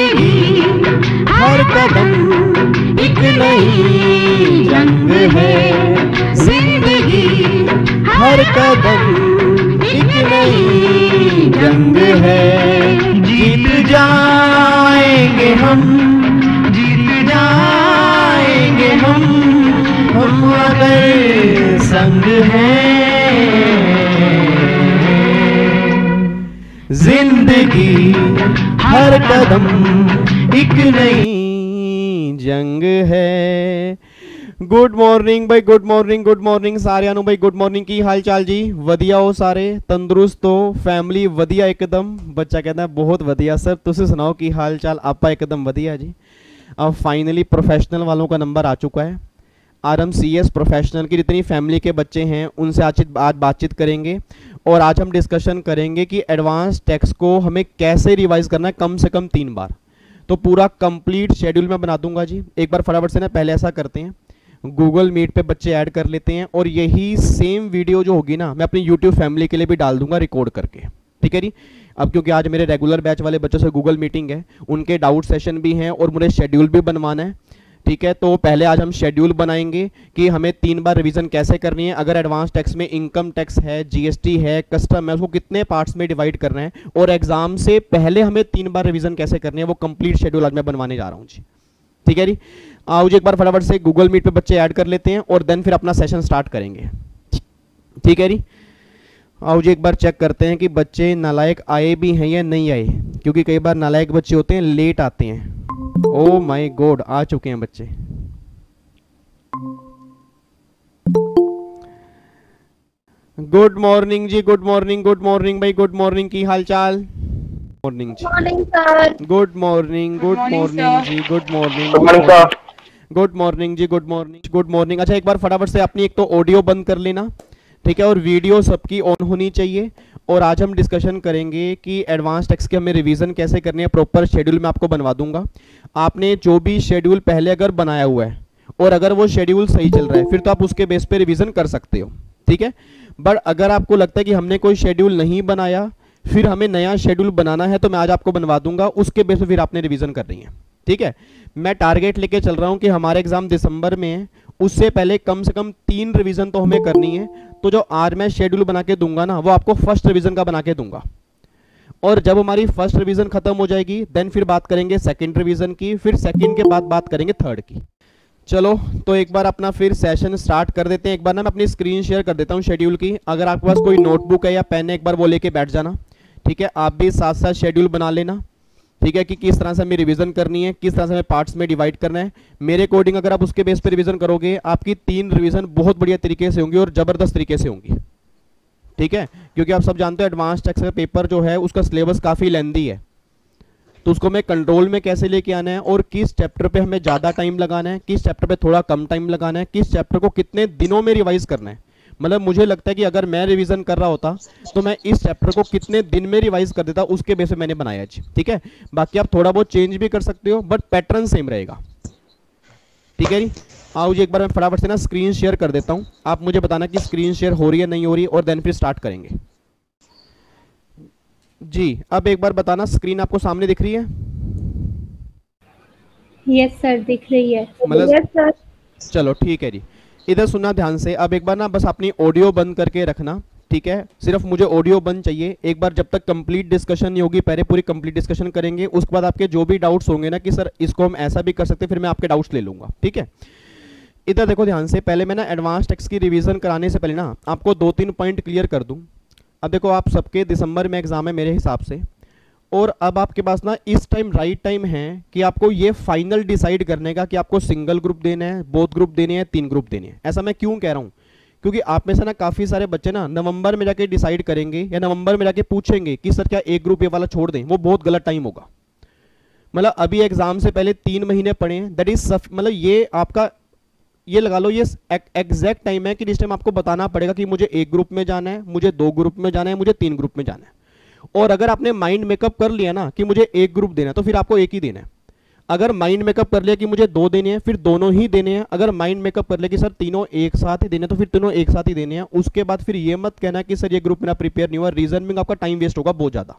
जिंदगी हर कदम एक नई जंग है, जिंदगी हर कदम एक नई जंग है। जीत जाएंगे हम, जीत जाएंगे हम अगर संग हैं। जिंदगी हर कदम एक नई जंग है। गुड मॉर्निंग भाई, गुड मॉर्निंग, गुड मॉर्निंग सारिਆਂ ਨੂੰ भाई, गुड मॉर्निंग। की हाल चाल जी? ਵਧੀਆ ਹੋ ਸਾਰੇ? ਤੰਦਰੁਸਤ ਹੋ? फैमिली ਵਧੀਆ एकदम? ਬੱਚਾ ਕਹਿੰਦਾ बहुत ਵਧੀਆ सर, ਤੁਸੀਂ ਸੁਣਾਓ की हाल चाल? ਆਪਾਂ एकदम ਵਧੀਆ जी। अब फाइनली प्रोफेशनल वालों का नंबर आ चुका है। RMCS प्रोफेशनल की जितनी फैमिली के बच्चे हैं उनसे आज बातचीत करेंगे और आज हम डिस्कशन करेंगे कि एडवांस टेक्स्ट को हमें कैसे रिवाइज करना है कम से कम 3 बार। तो पूरा कंप्लीट शेड्यूल मैं बना दूंगा जी। एक बार फटाफट से ना पहले ऐसा करते हैं, गूगल मीट पे बच्चे ऐड कर लेते हैं और यही सेम वीडियो जो होगी ना मैं अपनी यूट्यूब फैमिली के लिए भी डाल दूंगा रिकॉर्ड करके, ठीक है जी। अब क्योंकि आज मेरे रेगुलर बैच वाले बच्चों से गूगल मीटिंग है, उनके डाउट सेशन भी हैं और मुझे शेड्यूल भी बनवाना है, ठीक है। तो पहले आज हम शेड्यूल बनाएंगे कि हमें 3 बार रिवीजन कैसे करनी है। अगर एडवांस टैक्स में इनकम टैक्स है, GST है, कस्टम है, उसको कितने पार्ट्स में डिवाइड करना है और एग्जाम से पहले हमें 3 बार रिवीजन कैसे करनी है, वो कंप्लीट शेड्यूल आज मैं बनवाने जा रहा हूँ जी, ठीक है जी। आओ जी एक बार फटाफट से गूगल मीट पे बच्चे ऐड कर लेते हैं और देन फिर अपना सेशन स्टार्ट करेंगे, ठीक है जी। आओ जी एक बार चेक करते हैं कि बच्चे नालायक आए भी हैं या नहीं आए, क्योंकि कई बार नालायक बच्चे होते हैं लेट आते हैं। ओ माय गॉड, आ चुके हैं बच्चे। गुड मॉर्निंग जी, गुड मॉर्निंग, गुड मॉर्निंग भाई, गुड मॉर्निंग। की हाल चाल? मॉर्निंग जी, morning sir. Good morning, good morning जी, गुड मॉर्निंग, गुड मॉर्निंग जी, गुड मॉर्निंग, गुड मॉर्निंग। अच्छा एक बार फटाफट से अपनी एक तो ऑडियो बंद कर लेना, ठीक है, और वीडियो सबकी ऑन होनी चाहिए। और आज हम डिस्कशन करेंगे कि एडवांस टैक्स की हमें रिवीजन कैसे करनी है। प्रॉपर शेड्यूल मैं आपको बनवा दूंगा। आपने जो भी शेड्यूल पहले अगर बनाया हुआ है और अगर वो शेड्यूल सही चल रहा है फिर तो आप उसके बेस पे रिवीजन कर सकते हो, ठीक है। बट अगर आपको लगता है कि हमने कोई शेड्यूल नहीं बनाया, फिर हमें नया शेड्यूल बनाना है, तो मैं आज आपको बनवा दूंगा, उसके बेस पे फिर आपने रिवीजन करनी है, ठीक है। मैं टारगेट लेके चल रहा हूं कि हमारे एग्जाम दिसंबर में है, उससे पहले कम से कम 3 रिवीजन तो हमें करनी है। तो जो आज मैं शेड्यूल बना के दूंगा ना वो आपको फर्स्ट रिवीजन का बना के दूंगा, और जब हमारी फर्स्ट रिवीजन खत्म हो जाएगी देन फिर बात करेंगे सेकंड रिवीजन की, फिर सेकंड के बाद बात करेंगे थर्ड की। चलो तो एक बार अपना फिर सेशन स्टार्ट कर देते हैं। एक बार ना मैं अपनी स्क्रीन शेयर कर देता हूं शेड्यूल की। अगर आपके पास कोई नोटबुक है या पेन है एक बार वो लेके बैठ जाना, ठीक है। आप भी साथ साथ शेड्यूल बना लेना, ठीक है, कि किस तरह से हमें रिवीजन करनी है, किस तरह से हमें पार्ट्स में डिवाइड करना है। मेरे अकॉर्डिंग अगर आप उसके बेस पे रिवीजन करोगे आपकी 3 रिवीजन बहुत बढ़िया तरीके से होंगी और जबरदस्त तरीके से होंगी, ठीक है। क्योंकि आप सब जानते हो एडवांस टैक्स का पेपर जो है उसका सिलेबस काफ़ी लेंथी है, तो उसको हमें कंट्रोल में कैसे लेके आना है और किस चैप्टर पे हमें ज़्यादा टाइम लगाना है, किस चैप्टर पे थोड़ा कम टाइम लगाना है, किस चैप्टर को कितने दिनों में रिवाइज करना है। मतलब मुझे लगता है कि अगर मैं रिवीजन कर रहा होता तो मैं इस चैप्टर को कितने दिन में रिवाइज कर देता, उसके बेस पे मैंने बनाया जी, ठीक है। बाकी आप थोड़ा बहुत चेंज भी कर सकते हो बट पैटर्न सेम रहेगा, ठीक है जी। आओ जी एक बार मैं फटाफट से ना स्क्रीन शेयर कर देता हूं, आप मुझे बताना कि स्क्रीन शेयर हो रही है नहीं हो रही, और देन फिर स्टार्ट करेंगे जी। अब एक बार बताना स्क्रीन आपको सामने दिख रही है? यस सर दिख रही है। मतलब यस सर। चलो ठीक है जी। इधर सुनना ध्यान से। अब एक बार ना बस अपनी ऑडियो बंद करके रखना, ठीक है। सिर्फ मुझे ऑडियो बंद चाहिए। एक बार जब तक कंप्लीट डिस्कशन नहीं होगी, पहले पूरी कंप्लीट डिस्कशन करेंगे, उसके बाद आपके जो भी डाउट्स होंगे ना कि सर इसको हम ऐसा भी कर सकते हैं, फिर मैं आपके डाउट्स ले लूंगा, ठीक है। इधर देखो ध्यान से। पहले मैं ना एडवांस टैक्स की रिवीजन कराने से पहले ना आपको 2-3 पॉइंट क्लियर कर दूं। अब देखो आप सबके दिसंबर में एग्जाम है मेरे हिसाब से, और अब आपके पास ना इस टाइम राइट टाइम है कि आपको ये फाइनल डिसाइड करने का कि आपको सिंगल ग्रुप देना है, बोथ ग्रुप देने हैं, 3 ग्रुप देने हैं। ऐसा मैं क्यों कह रहा हूँ, क्योंकि आप में से ना काफ़ी सारे बच्चे ना नवंबर में जाके डिसाइड करेंगे या नवंबर में जाके पूछेंगे कि सर क्या एक ग्रुप ये वाला छोड़ दें। वो बहुत गलत टाइम होगा। मतलब अभी एग्जाम से पहले 3 महीने पढ़े, दैट इज मतलब ये आपका ये लगा लो ये एग्जैक्ट टाइम है कि जिस टाइम आपको बताना पड़ेगा कि मुझे एक ग्रुप में जाना है, मुझे 2 ग्रुप में जाना है, मुझे 3 ग्रुप में जाना है। और अगर आपने माइंड मेकअप कर लिया ना कि मुझे एक ग्रुप देना है तो फिर आपको एक ही देना है। अगर माइंड मेकअप कर लिया कि मुझे 2 देने हैं फिर दोनों ही देने हैं। अगर माइंड मेकअप कर लिया कि सर तीनों एक साथ ही देने हैं तो फिर तीनों एक साथ ही देने हैं। उसके बाद फिर ये मत कहना कि सर ये ग्रुप मेरा प्रिपेयर नहीं हुआ, रीजन में आपका टाइम वेस्ट होगा बहुत ज़्यादा।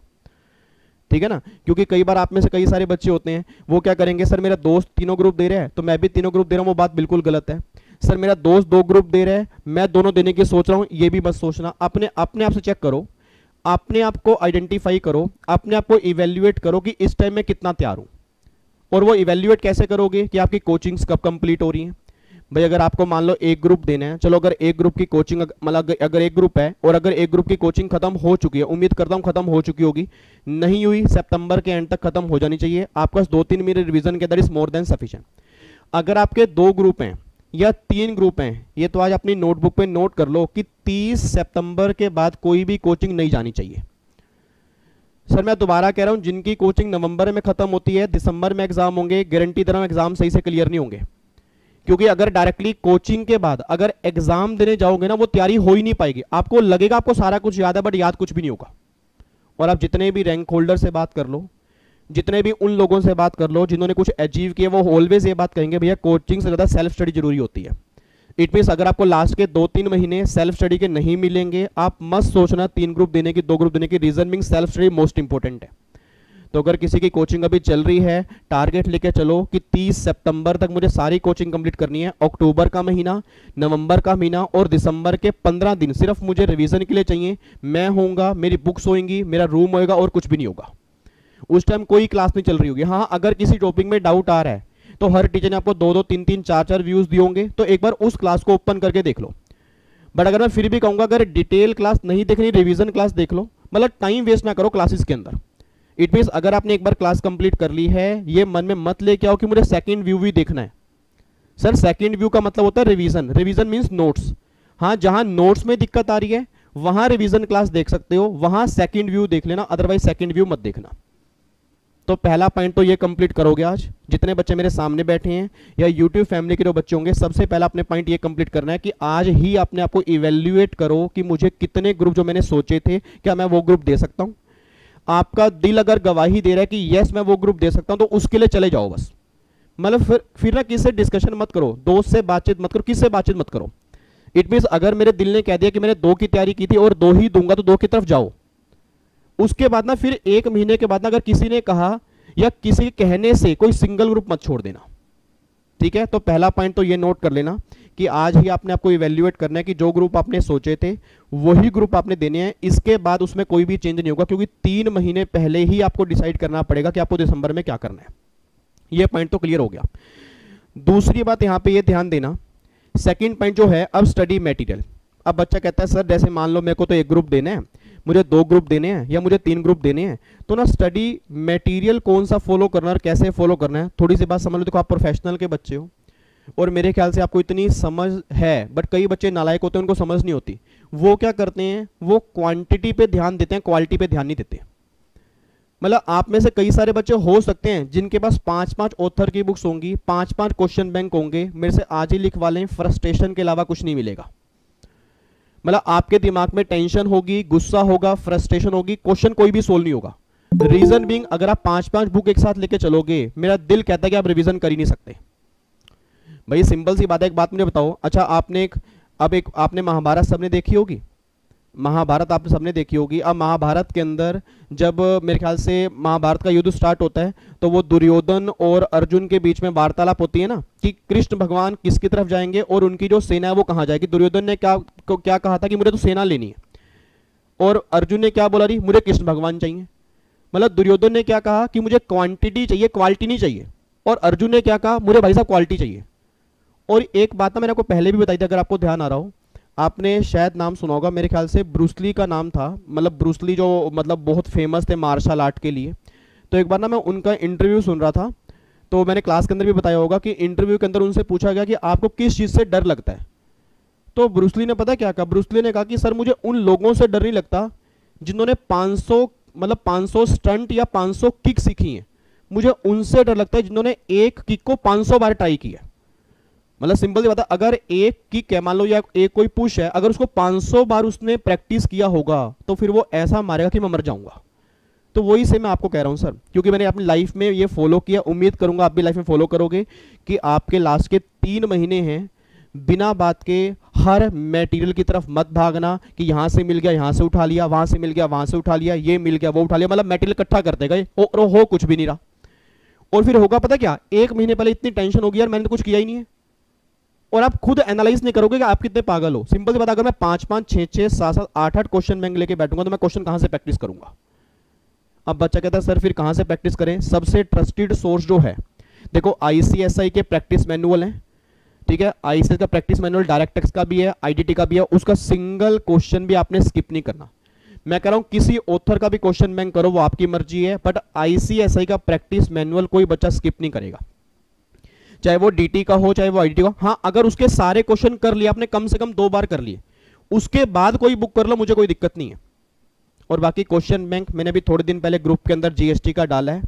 ठीक है ना, क्योंकि कई बार आप में से कई सारे बच्चे होते हैं, वो क्या करेंगे, सर मेरा दोस्त तीनों ग्रुप दे रहा है तो मैं भी तीनों ग्रुप दे रहा हूँ, वो बात बिल्कुल गलत है। सर मेरा दोस्त 2 ग्रुप दे रहा है, मैं दोनों देने की सोच रहा हूँ, ये भी मत सोचना। अपने अपने आप से चेक करो, अपने आप को आइडेंटिफाई करो, अपने आप को इवेल्युएट करो कि इस टाइम में कितना तैयार हूँ। और वो इवेल्युएट कैसे करोगे कि आपकी कोचिंग्स कब कंप्लीट हो रही हैं। भाई अगर आपको मान लो एक ग्रुप देना है, चलो अगर एक ग्रुप की कोचिंग मतलब अगर एक ग्रुप है और अगर एक ग्रुप की कोचिंग खत्म हो चुकी है, उम्मीद करता हूं खत्म हो चुकी होगी, नहीं हुई सितंबर के एंड तक खत्म हो जानी चाहिए, आपके पास 2-3 महीने रिवीजन के अंदर इज मोर देन सफिशिएंट। अगर आपके 2 ग्रुप हैं या 3 ग्रुप हैं, ये तो आज अपनी नोटबुक पे नोट कर लो कि 30 सितंबर के बाद कोई भी कोचिंग नहीं जानी चाहिए। सर मैं दोबारा कह रहा हूं, जिनकी कोचिंग नवंबर में खत्म होती है, दिसंबर में एग्जाम होंगे, गारंटी दे रहा हूं एग्जाम सही से क्लियर नहीं होंगे। क्योंकि अगर डायरेक्टली कोचिंग के बाद अगर एग्जाम देने जाओगे ना, वो तैयारी हो ही नहीं पाएगी। आपको लगेगा आपको सारा कुछ याद है, बट याद कुछ भी नहीं होगा। और आप जितने भी रैंक होल्डर से बात कर लो, जितने भी उन लोगों से बात कर लो जिन्होंने कुछ अचीव किया, वो ऑलवेज ये बात कहेंगे भैया कोचिंग से ज़्यादा सेल्फ स्टडी जरूरी होती है। इट मीन्स अगर आपको लास्ट के 2-3 महीने सेल्फ स्टडी के नहीं मिलेंगे, आप मत सोचना 3 ग्रुप देने की, 2 ग्रुप देने की। Reason being self study most important है। तो अगर किसी की कोचिंग अभी चल रही है, टारगेट लेके चलो कि 30 सितंबर तक मुझे सारी कोचिंग कंप्लीट करनी है। अक्टूबर का महीना, नवंबर का महीना और दिसंबर के 15 दिन सिर्फ मुझे रिवीजन के लिए चाहिए। मैं होऊंगा, मेरी बुक्स होंगी, मेरा रूम होएगा और कुछ भी नहीं होगा। उस टाइम कोई क्लास नहीं चल रही होगी। हाँ, अगर किसी टॉपिक में डाउट आ रहा है तो हर टीचर ने आपको 2-2, 3-3, 4-4 व्यूज दिए होंगे, तो एक बार उस क्लास को ओपन करके देख लो। बट अगर मैं फिर भी कहूंगा अगर डिटेल क्लास नहीं देखनी, रिवीजन क्लास देख लो। मतलब टाइम वेस्ट ना करो क्लासेस के अंदर। इट मीन्स अगर आपने एक बार क्लास कंप्लीट कर ली है, ये मन में मत लेके आओ कि मुझे सेकंड व्यू भी देखना है। सर सेकंड व्यू का मतलब होता है रिवीजन। Revision means notes. हाँ, जहां नोट्स में दिक्कत आ रही है वहां रिवीजन क्लास देख सकते हो, वहां सेकंड व्यू देख लेना, अदरवाइज सेकंड व्यू मत देखना। तो पहला पॉइंट तो ये कंप्लीट करोगे आज। जितने बच्चे मेरे सामने बैठे हैं या यूट्यूब फैमिली के जो बच्चे होंगे, सबसे पहला अपने पॉइंट ये कंप्लीट करना है कि आज ही अपने आप को इवेल्युएट करो कि मुझे कितने ग्रुप जो मैंने सोचे थे, क्या मैं वो ग्रुप दे सकता हूं। आपका दिल अगर गवाही दे रहा है कि यस मैं वो ग्रुप दे सकता हूं, तो उसके लिए चले जाओ बस। मतलब फिर ना किससे डिस्कशन मत करो, दोस्त से बातचीत मत करो, किससे बातचीत मत करो। इट मीन्स अगर मेरे दिल ने कह दिया कि मैंने 2 की तैयारी की थी और 2 ही दूंगा, तो 2 की तरफ जाओ। उसके बाद ना फिर 1 महीने के बाद ना अगर किसी ने कहा या किसी के कहने से कोई सिंगल ग्रुप मत छोड़ देना। ठीक है, तो पहला पॉइंट तो ये नोट कर लेना कि आज ही आपने आपको इवेल्युएट करना है कि जो ग्रुप आपने सोचे थे वही ग्रुप आपने देने हैं। इसके बाद उसमें कोई भी चेंज नहीं होगा, क्योंकि 3 महीने पहले ही आपको डिसाइड करना पड़ेगा कि आपको दिसंबर में क्या करना है। ये पॉइंट तो क्लियर हो गया। दूसरी बात यहां पे ये ध्यान देना, सेकंड पॉइंट जो है, अब स्टडी मटेरियल। अब बच्चा कहता है सर जैसे मान लो मेरे को तो 1 ग्रुप देना है, मुझे 2 ग्रुप देने हैं या मुझे 3 ग्रुप देने हैं, तो ना स्टडी मटेरियल कौन सा फॉलो करना है और कैसे फॉलो करना है। थोड़ी सी बात समझ लो। देखो आप प्रोफेशनल के बच्चे हो और मेरे ख्याल से आपको इतनी समझ है, बट कई बच्चे नालायक होते हैं, उनको समझ नहीं होती। वो क्या करते हैं, वो क्वांटिटी पे ध्यान देते हैं, क्वालिटी पे ध्यान नहीं देते। मतलब आप में से कई सारे बच्चे हो सकते हैं जिनके पास 5-5 ऑथर की बुक्स होंगी, 5-5 क्वेश्चन बैंक होंगे, मेरे से आज ही लिखवा लें, फ्रस्ट्रेशन के अलावा कुछ नहीं मिलेगा। मतलब आपके दिमाग में टेंशन होगी, गुस्सा होगा, फ्रस्ट्रेशन होगी, क्वेश्चन कोई भी सोल्व नहीं होगा। रीजन बीइंग अगर आप 5-5 बुक एक साथ लेके चलोगे, मेरा दिल कहता है कि आप रिवीजन कर ही नहीं सकते। भाई सिंपल सी बात है। एक बात मुझे बताओ, अच्छा आपने आपने महाभारत सबने देखी होगी, महाभारत आपने सबने देखी होगी। अब महाभारत के अंदर जब मेरे ख्याल से महाभारत का युद्ध स्टार्ट होता है, तो वो दुर्योधन और अर्जुन के बीच में वार्तालाप होती है ना कि कृष्ण भगवान किसकी तरफ जाएंगे और उनकी जो सेना है वो कहाँ जाएगी। दुर्योधन ने क्या कहा था कि मुझे तो सेना लेनी है, और अर्जुन ने क्या बोला रही, मुझे कृष्ण भगवान चाहिए। मतलब दुर्योधन ने क्या कहा कि मुझे क्वांटिटी चाहिए, क्वालिटी नहीं चाहिए, और अर्जुन ने क्या कहा, मुझे भाई साहब क्वालिटी चाहिए। और एक बात ना मैंने आपको पहले भी बताई थी, अगर आपको ध्यान आ रहा हो, आपने शायद नाम सुना होगा, मेरे ख्याल से ब्रूसली का नाम था। मतलब ब्रूसली जो मतलब बहुत फेमस थे मार्शल आर्ट के लिए। तो एक बार ना मैं उनका इंटरव्यू सुन रहा था, तो मैंने क्लास के अंदर भी बताया होगा कि इंटरव्यू के अंदर उनसे पूछा गया कि आपको किस चीज़ से डर लगता है। तो ब्रूसली ने पता क्या कहा, ब्रूसली ने कहा कि सर मुझे उन लोगों से डर नहीं लगता जिन्होंने 500 स्टंट या 500 किक सीखी हैं, मुझे उनसे डर लगता है जिन्होंने एक किक को 500 बार ट्राई किया। मतलब सिंपल सी बात है, अगर एक किक है मान लो या एक कोई पुश है, अगर उसको 500 बार उसने प्रैक्टिस किया होगा तो फिर वो ऐसा मारेगा कि मैं मर जाऊंगा। तो वही से मैं आपको कह रहा हूं सर, क्योंकि मैंने अपनी लाइफ में ये फॉलो किया, उम्मीद करूंगा आप भी लाइफ में फॉलो करोगे कि आपके लास्ट के 3 महीने हैं बिना बात के हर मटेरियल की तरफ मत भागना कि यहां से मिल गया यहां से उठा लिया, वहां से मिल गया वहां से उठा लिया, ये मिल गया वो उठा लिया, मतलब मटेरियल इकट्ठा करते गए और हो कुछ भी नहीं रहा। और फिर होगा पता क्या, एक महीने पहले इतनी टेंशन होगी यार मैंने तो कुछ किया ही नहीं है, और आप खुद एनालाइज नहीं करोगे कि आप कितने पागल हो। सिंपल सी बात, अगर मैं 5-5 6-6 7-7 8-8 क्वेश्चन बैंक लेके बैठूंगा तो मैं क्वेश्चन कहां से प्रैक्टिस करूंगा। अब बच्चा कहता है सर फिर कहां से प्रैक्टिस करें। सबसे ट्रस्टेड सोर्स जो है, देखो आईसीएसआई के प्रैक्टिस मैनुअल हैं, ठीक है, आईसीएस का प्रैक्टिस मैनुअल डायरेक्टेक्स का भी है, आईडीटी का भी है, उसका सिंगल क्वेश्चन भी आपने स्किप नहीं करना। मैं कह रहा हूं किसी ऑथर का भी क्वेश्चन बैंक करो वो आपकी मर्जी है, बट आईसीएसआई का प्रैक्टिस मैनुअल कोई बच्चा स्किप नहीं करेगा, चाहे वो डीटी का हो चाहे वो आईडीटी का। हाँ, अगर उसके सारे क्वेश्चन कर लिए आपने, कम से कम 2 बार कर लिए, उसके बाद कोई बुक कर लो, मुझे कोई दिक्कत नहीं है। और बाकी क्वेश्चन बैंक मैंने भी थोड़े दिन पहले ग्रुप के अंदर जीएसटी का डाला है,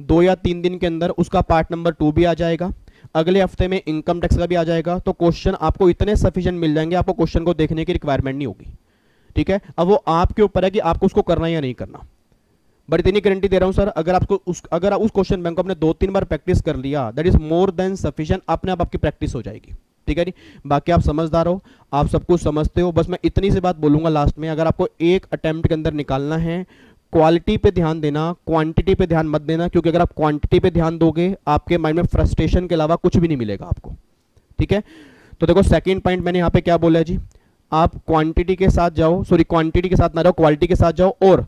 2 या 3 दिन के अंदर उसका पार्ट नंबर 2 भी आ जाएगा, अगले हफ्ते में इनकम टैक्स का भी आ जाएगा। तो क्वेश्चन आपको इतने सफिशिएंट मिल जाएंगे, आपको क्वेश्चन को देखने की रिक्वायरमेंट नहीं होगी, ठीक है। अब वो आपके ऊपर है कि आपको उसको करना या नहीं करना, बट इतनी गारंटी दे रहा हूं सर, अगर आपको अगर उस क्वेश्चन बैंक को आपने 2-3 बार प्रैक्टिस कर लिया, that is more than sufficient, अपने आप आपकी प्रैक्टिस हो जाएगी, ठीक है जी। बाकी आप समझदार हो, आप सब कुछ समझते हो, बस मैं इतनी सी बात बोलूंगा लास्ट में, अगर आपको एक अटेम्प्ट के अंदर निकालना है, क्वालिटी पे ध्यान देना, क्वांटिटी पे ध्यान मत देना, क्योंकि अगर आप क्वांटिटी पे ध्यान दोगे आपके माइंड में फ्रस्ट्रेशन के अलावा कुछ भी नहीं मिलेगा आपको, ठीक है। तो देखो सेकंड पॉइंट मैंने यहाँ पे क्या बोला है जी, आप क्वांटिटी के साथ जाओ, सॉरी क्वांटिटी के साथ ना जाओ, क्वालिटी के साथ जाओ। और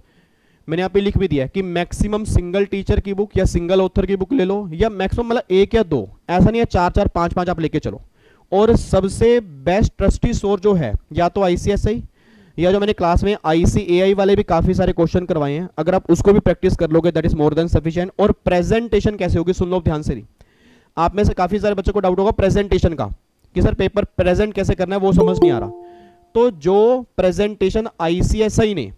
मैंने यहाँ पे लिख भी दिया है कि मैक्सिमम सिंगल टीचर की बुक या सिंगल ऑथर की बुक ले लो, या मैक्सिमम मतलब 1 या 2, ऐसा नहीं है 4-4 5-5 आप लेके चलो। और सबसे बेस्ट ट्रस्टी सोर्स जो है, या तो आईसीएसआई या जो मैंने क्लास में आईसीएआई वाले भी काफी सारे क्वेश्चन करवाए हैं, अगर आप उसको भी प्रैक्टिस कर लोगे that is more than sufficient. और प्रेजेंटेशन कैसे होगी सुन लो ध्यान से ही, आप में से काफी सारे बच्चों को डाउट होगा प्रेजेंटेशन का कि सर पेपर प्रेजेंट कैसे करना है वो समझ नहीं आ रहा। तो जो प्रेजेंटेशन आईसीएसआई ने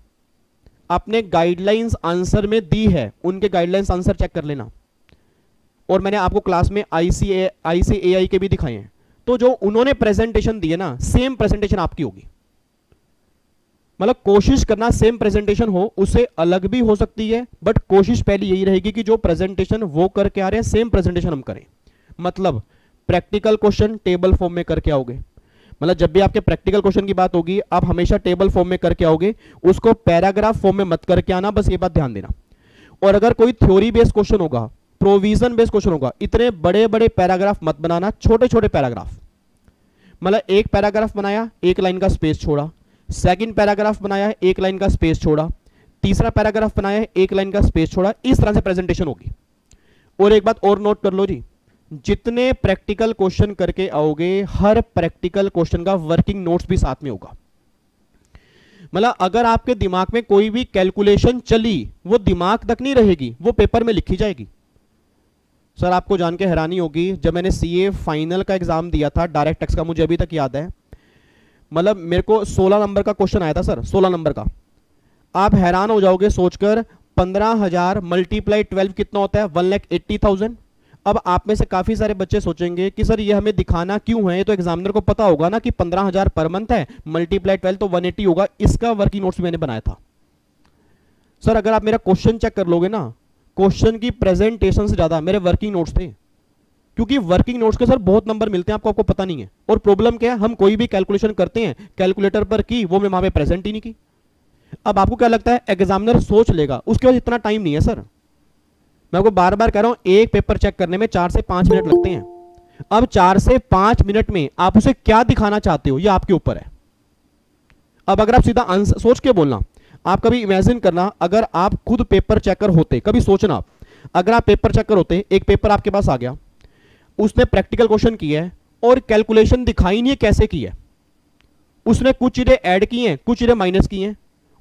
अपने गाइडलाइंस आंसर में दी है, उनके गाइडलाइंस आंसर चेक कर लेना। और मैंने आपको क्लास में आईसीएआई के भी दिखाए हैं, तो जो उन्होंने प्रेजेंटेशन दी है ना, सेम प्रेजेंटेशन आपकी होगी। मतलब कोशिश करना सेम प्रेजेंटेशन हो, उससे अलग भी हो सकती है, बट कोशिश पहले यही रहेगी कि जो प्रेजेंटेशन वो करके आ रहे हैं सेम प्रेजेंटेशन हम करें। मतलब प्रैक्टिकल क्वेश्चन टेबल फॉर्म में करके आओगे, मतलब जब भी आपके प्रैक्टिकल क्वेश्चन की बात होगी आप हमेशा टेबल फॉर्म में करके आओगे, उसको पैराग्राफ फॉर्म में मत करके आना, बस ये बात ध्यान देना। और अगर कोई थ्योरी बेस्ड क्वेश्चन होगा, प्रोविजन बेस्ड क्वेश्चन होगा, इतने बड़े बड़े पैराग्राफ मत बनाना, छोटे छोटे पैराग्राफ। मतलब एक पैराग्राफ बनाया, 1 लाइन का स्पेस छोड़ा, सेकंड पैराग्राफ बनाया है, 1 लाइन का स्पेस छोड़ा, तीसरा पैराग्राफ बनाया है, 1 लाइन का स्पेस छोड़ा, इस तरह से प्रेजेंटेशन होगी। और एक बात और नोट कर लो जी, जितने प्रैक्टिकल क्वेश्चन करके आओगे, हर प्रैक्टिकल क्वेश्चन का वर्किंग नोट्स भी साथ में होगा। मतलब अगर आपके दिमाग में कोई भी कैलकुलेशन चली, वो दिमाग तक नहीं रहेगी, वो पेपर में लिखी जाएगी। सर आपको जान के हैरानी होगी, जब मैंने सीए फाइनल का एग्जाम दिया था डायरेक्ट टैक्स का, मुझे अभी तक याद है, मतलब मेरे को 16 नंबर का क्वेश्चन आया था सर, 16 नंबर का। आप हैरान हो जाओगे सोचकर, 15,000 मल्टीप्लाई 12 कितना होता है, 1,80,000। अब आप में से काफी सारे बच्चे सोचेंगे कि सर ये हमें दिखाना क्यों है, ये तो एग्जामिनर को पता होगा ना कि 15,000 पर मंथ है, मल्टीप्लाई 12 तो 180 होगा। इसका वर्किंग नोट्स मैंने बनाया था सर। अगर आप मेरा क्वेश्चन चेक कर लोगे ना, क्वेश्चन की प्रेजेंटेशन से ज्यादा मेरे वर्किंग नोट्स थे, क्योंकि वर्किंग नोट्स के सर बहुत नंबर मिलते हैं आपको पता नहीं है। और प्रॉब्लम क्या है, हम कोई भी कैलकुलेशन करते हैं, कैलकुलेटर पर की, वो मैं वहां पे प्रेजेंट ही नहीं की। अब आपको क्या लगता है एग्जामिनर सोच लेगा, उसके पास इतना टाइम नहीं है सर। मैं आपको बार बार कह रहा हूं, एक पेपर चेक करने में 4 से 5 मिनट लगते हैं। अब 4 से 5 मिनट में आप उसे क्या दिखाना चाहते हो, ये आपके ऊपर है। अब अगर आप सीधा आंसर सोच के बोलना, आप कभी इमेजिन करना, अगर आप खुद पेपर चेकर होते, कभी सोचना, अगर आप पेपर चेकर होते, एक पेपर आपके पास आ गया, उसने प्रैक्टिकल क्वेश्चन किया है और कैलकुलेशन दिखाई नहीं है कैसे की है, उसने कुछ चीजें ऐड की हैं, कुछ चीजें माइनस की हैं,